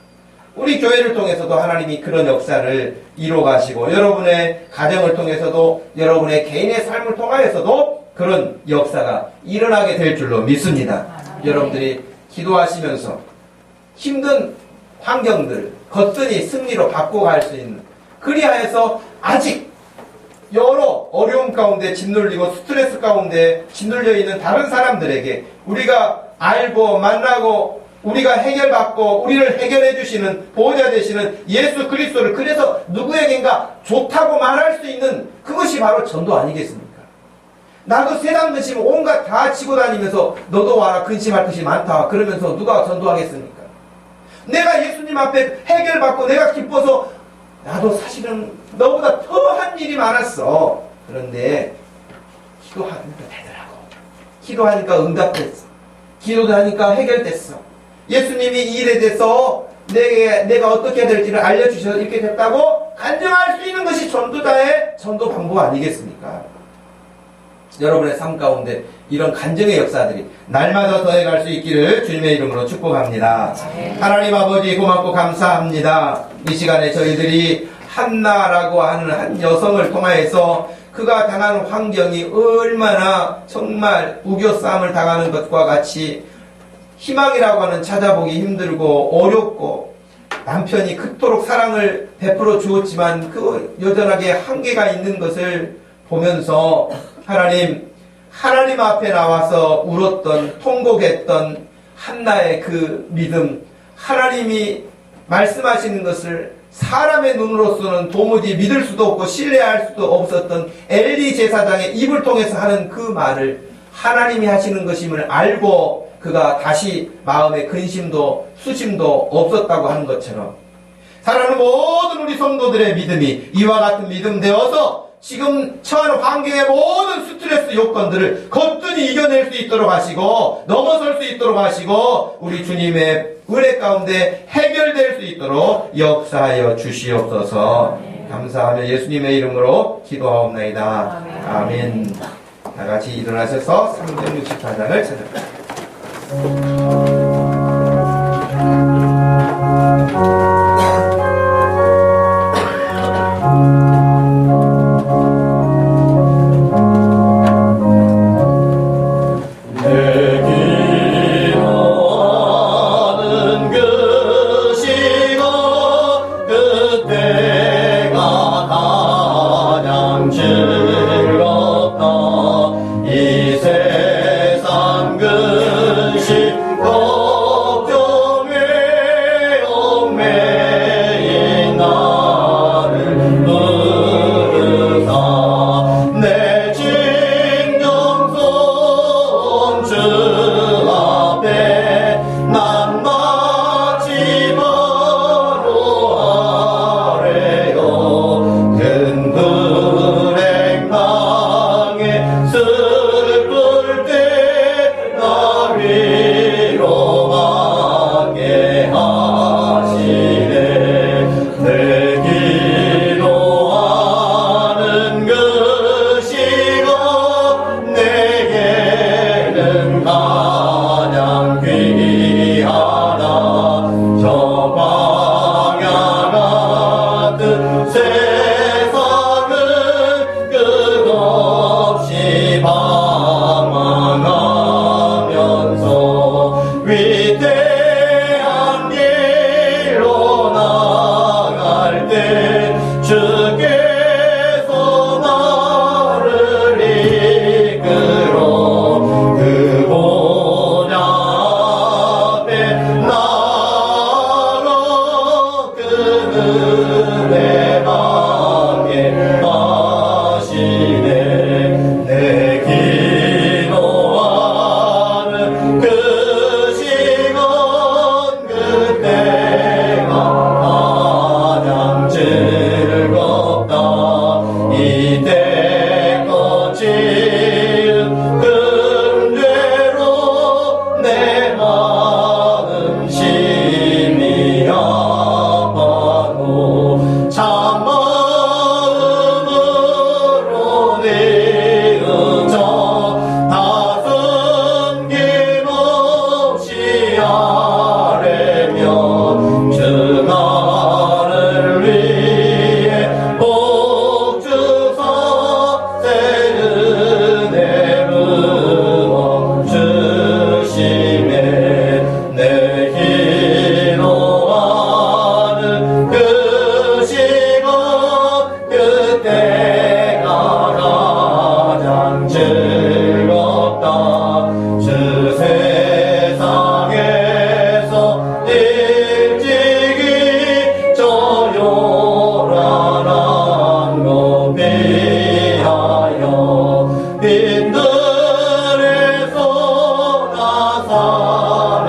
우리 교회를 통해서도 하나님이 그런 역사를 이루어가시고, 여러분의 가정을 통해서도, 여러분의 개인의 삶을 통하여서도 그런 역사가 일어나게 될 줄로 믿습니다. 여러분들이 기도하시면서 힘든 환경들 거뜬히 승리로 바꿔갈 수 있는, 그리하여서 아직 여러 어려움 가운데 짓눌리고 스트레스 가운데 짓눌려 있는 다른 사람들에게 우리가 알고 만나고 우리가 해결받고 우리를 해결해 주시는 보호자 되시는 예수 그리스도를 그래서 누구에겐가 좋다고 말할 수 있는 그것이 바로 전도 아니겠습니까? 나도 세상 근심 온갖 다 치고 다니면서 너도 와라, 근심할 것이 많다 그러면서 누가 전도하겠습니까? 내가 예수님 앞에 해결받고 내가 기뻐서 나도 사실은 너보다 더한 일이 많았어. 그런데 기도하니까 되더라고. 기도하니까 응답됐어. 기도도 하니까 해결됐어. 예수님이 이 일에 대해서 내가 어떻게 해야 될지를 알려주셔서 이렇게 됐다고 간증할 수 있는 것이 전도자의 전도 방법 아니겠습니까? 여러분의 삶 가운데 이런 간증의 역사들이 날마다 더해갈 수 있기를 주님의 이름으로 축복합니다. 하나님 아버지 고맙고 감사합니다. 이 시간에 저희들이 한나라고 하는 한 여성을 통하여서 그가 당하는 환경이 얼마나 정말 우겨싸움을 당하는 것과 같이 희망이라고 하는 찾아보기 힘들고 어렵고 남편이 그토록 사랑을 베풀어 주었지만 그 여전하게 한계가 있는 것을 보면서 하나님 앞에 나와서 울었던 통곡했던 한나의 그 믿음, 하나님이 말씀하시는 것을 사람의 눈으로서는 도무지 믿을 수도 없고 신뢰할 수도 없었던 엘리 제사장의 입을 통해서 하는 그 말을 하나님이 하시는 것임을 알고 그가 다시 마음의 근심도 수심도 없었다고 하는 것처럼 사랑하는 모든 우리 성도들의 믿음이 이와 같은 믿음 되어서 지금 처한 환경의 모든 스트레스 요건들을 거뜬히 이겨낼 수 있도록 하시고 넘어설 수 있도록 하시고 우리 주님의 은혜 가운데 해결될 수 있도록 역사하여 주시옵소서. 감사하며 예수님의 이름으로 기도하옵나이다. 아멘. 다 같이 일어나셔서 364장을 찾아봅니다. 이 세상 근심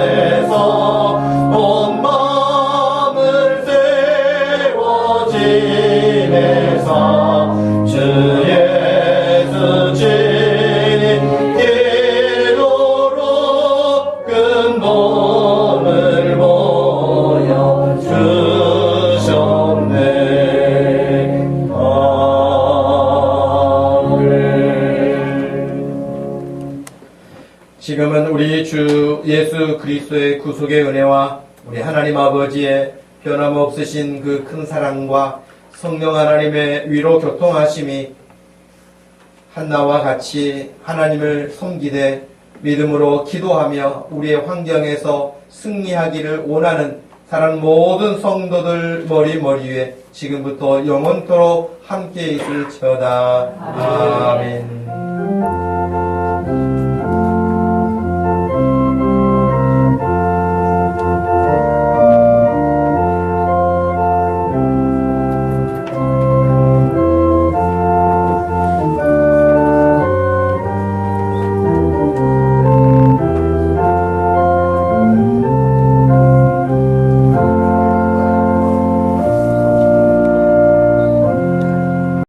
안에서 온 마음을 세워 지내사 주 예수 주님 기도로 큰 돈을 모여 주셨네. 지금은 우리 주 예수 그리스도의 구속의 은혜와 우리 하나님 아버지의 변함없으신 그 큰 사랑과 성령 하나님의 위로 교통하심이 한나와 같이 하나님을 섬기되 믿음으로 기도하며 우리의 환경에서 승리하기를 원하는 사랑 모든 성도들 머리 위에 지금부터 영원토록 함께 있을지어다. 아멘.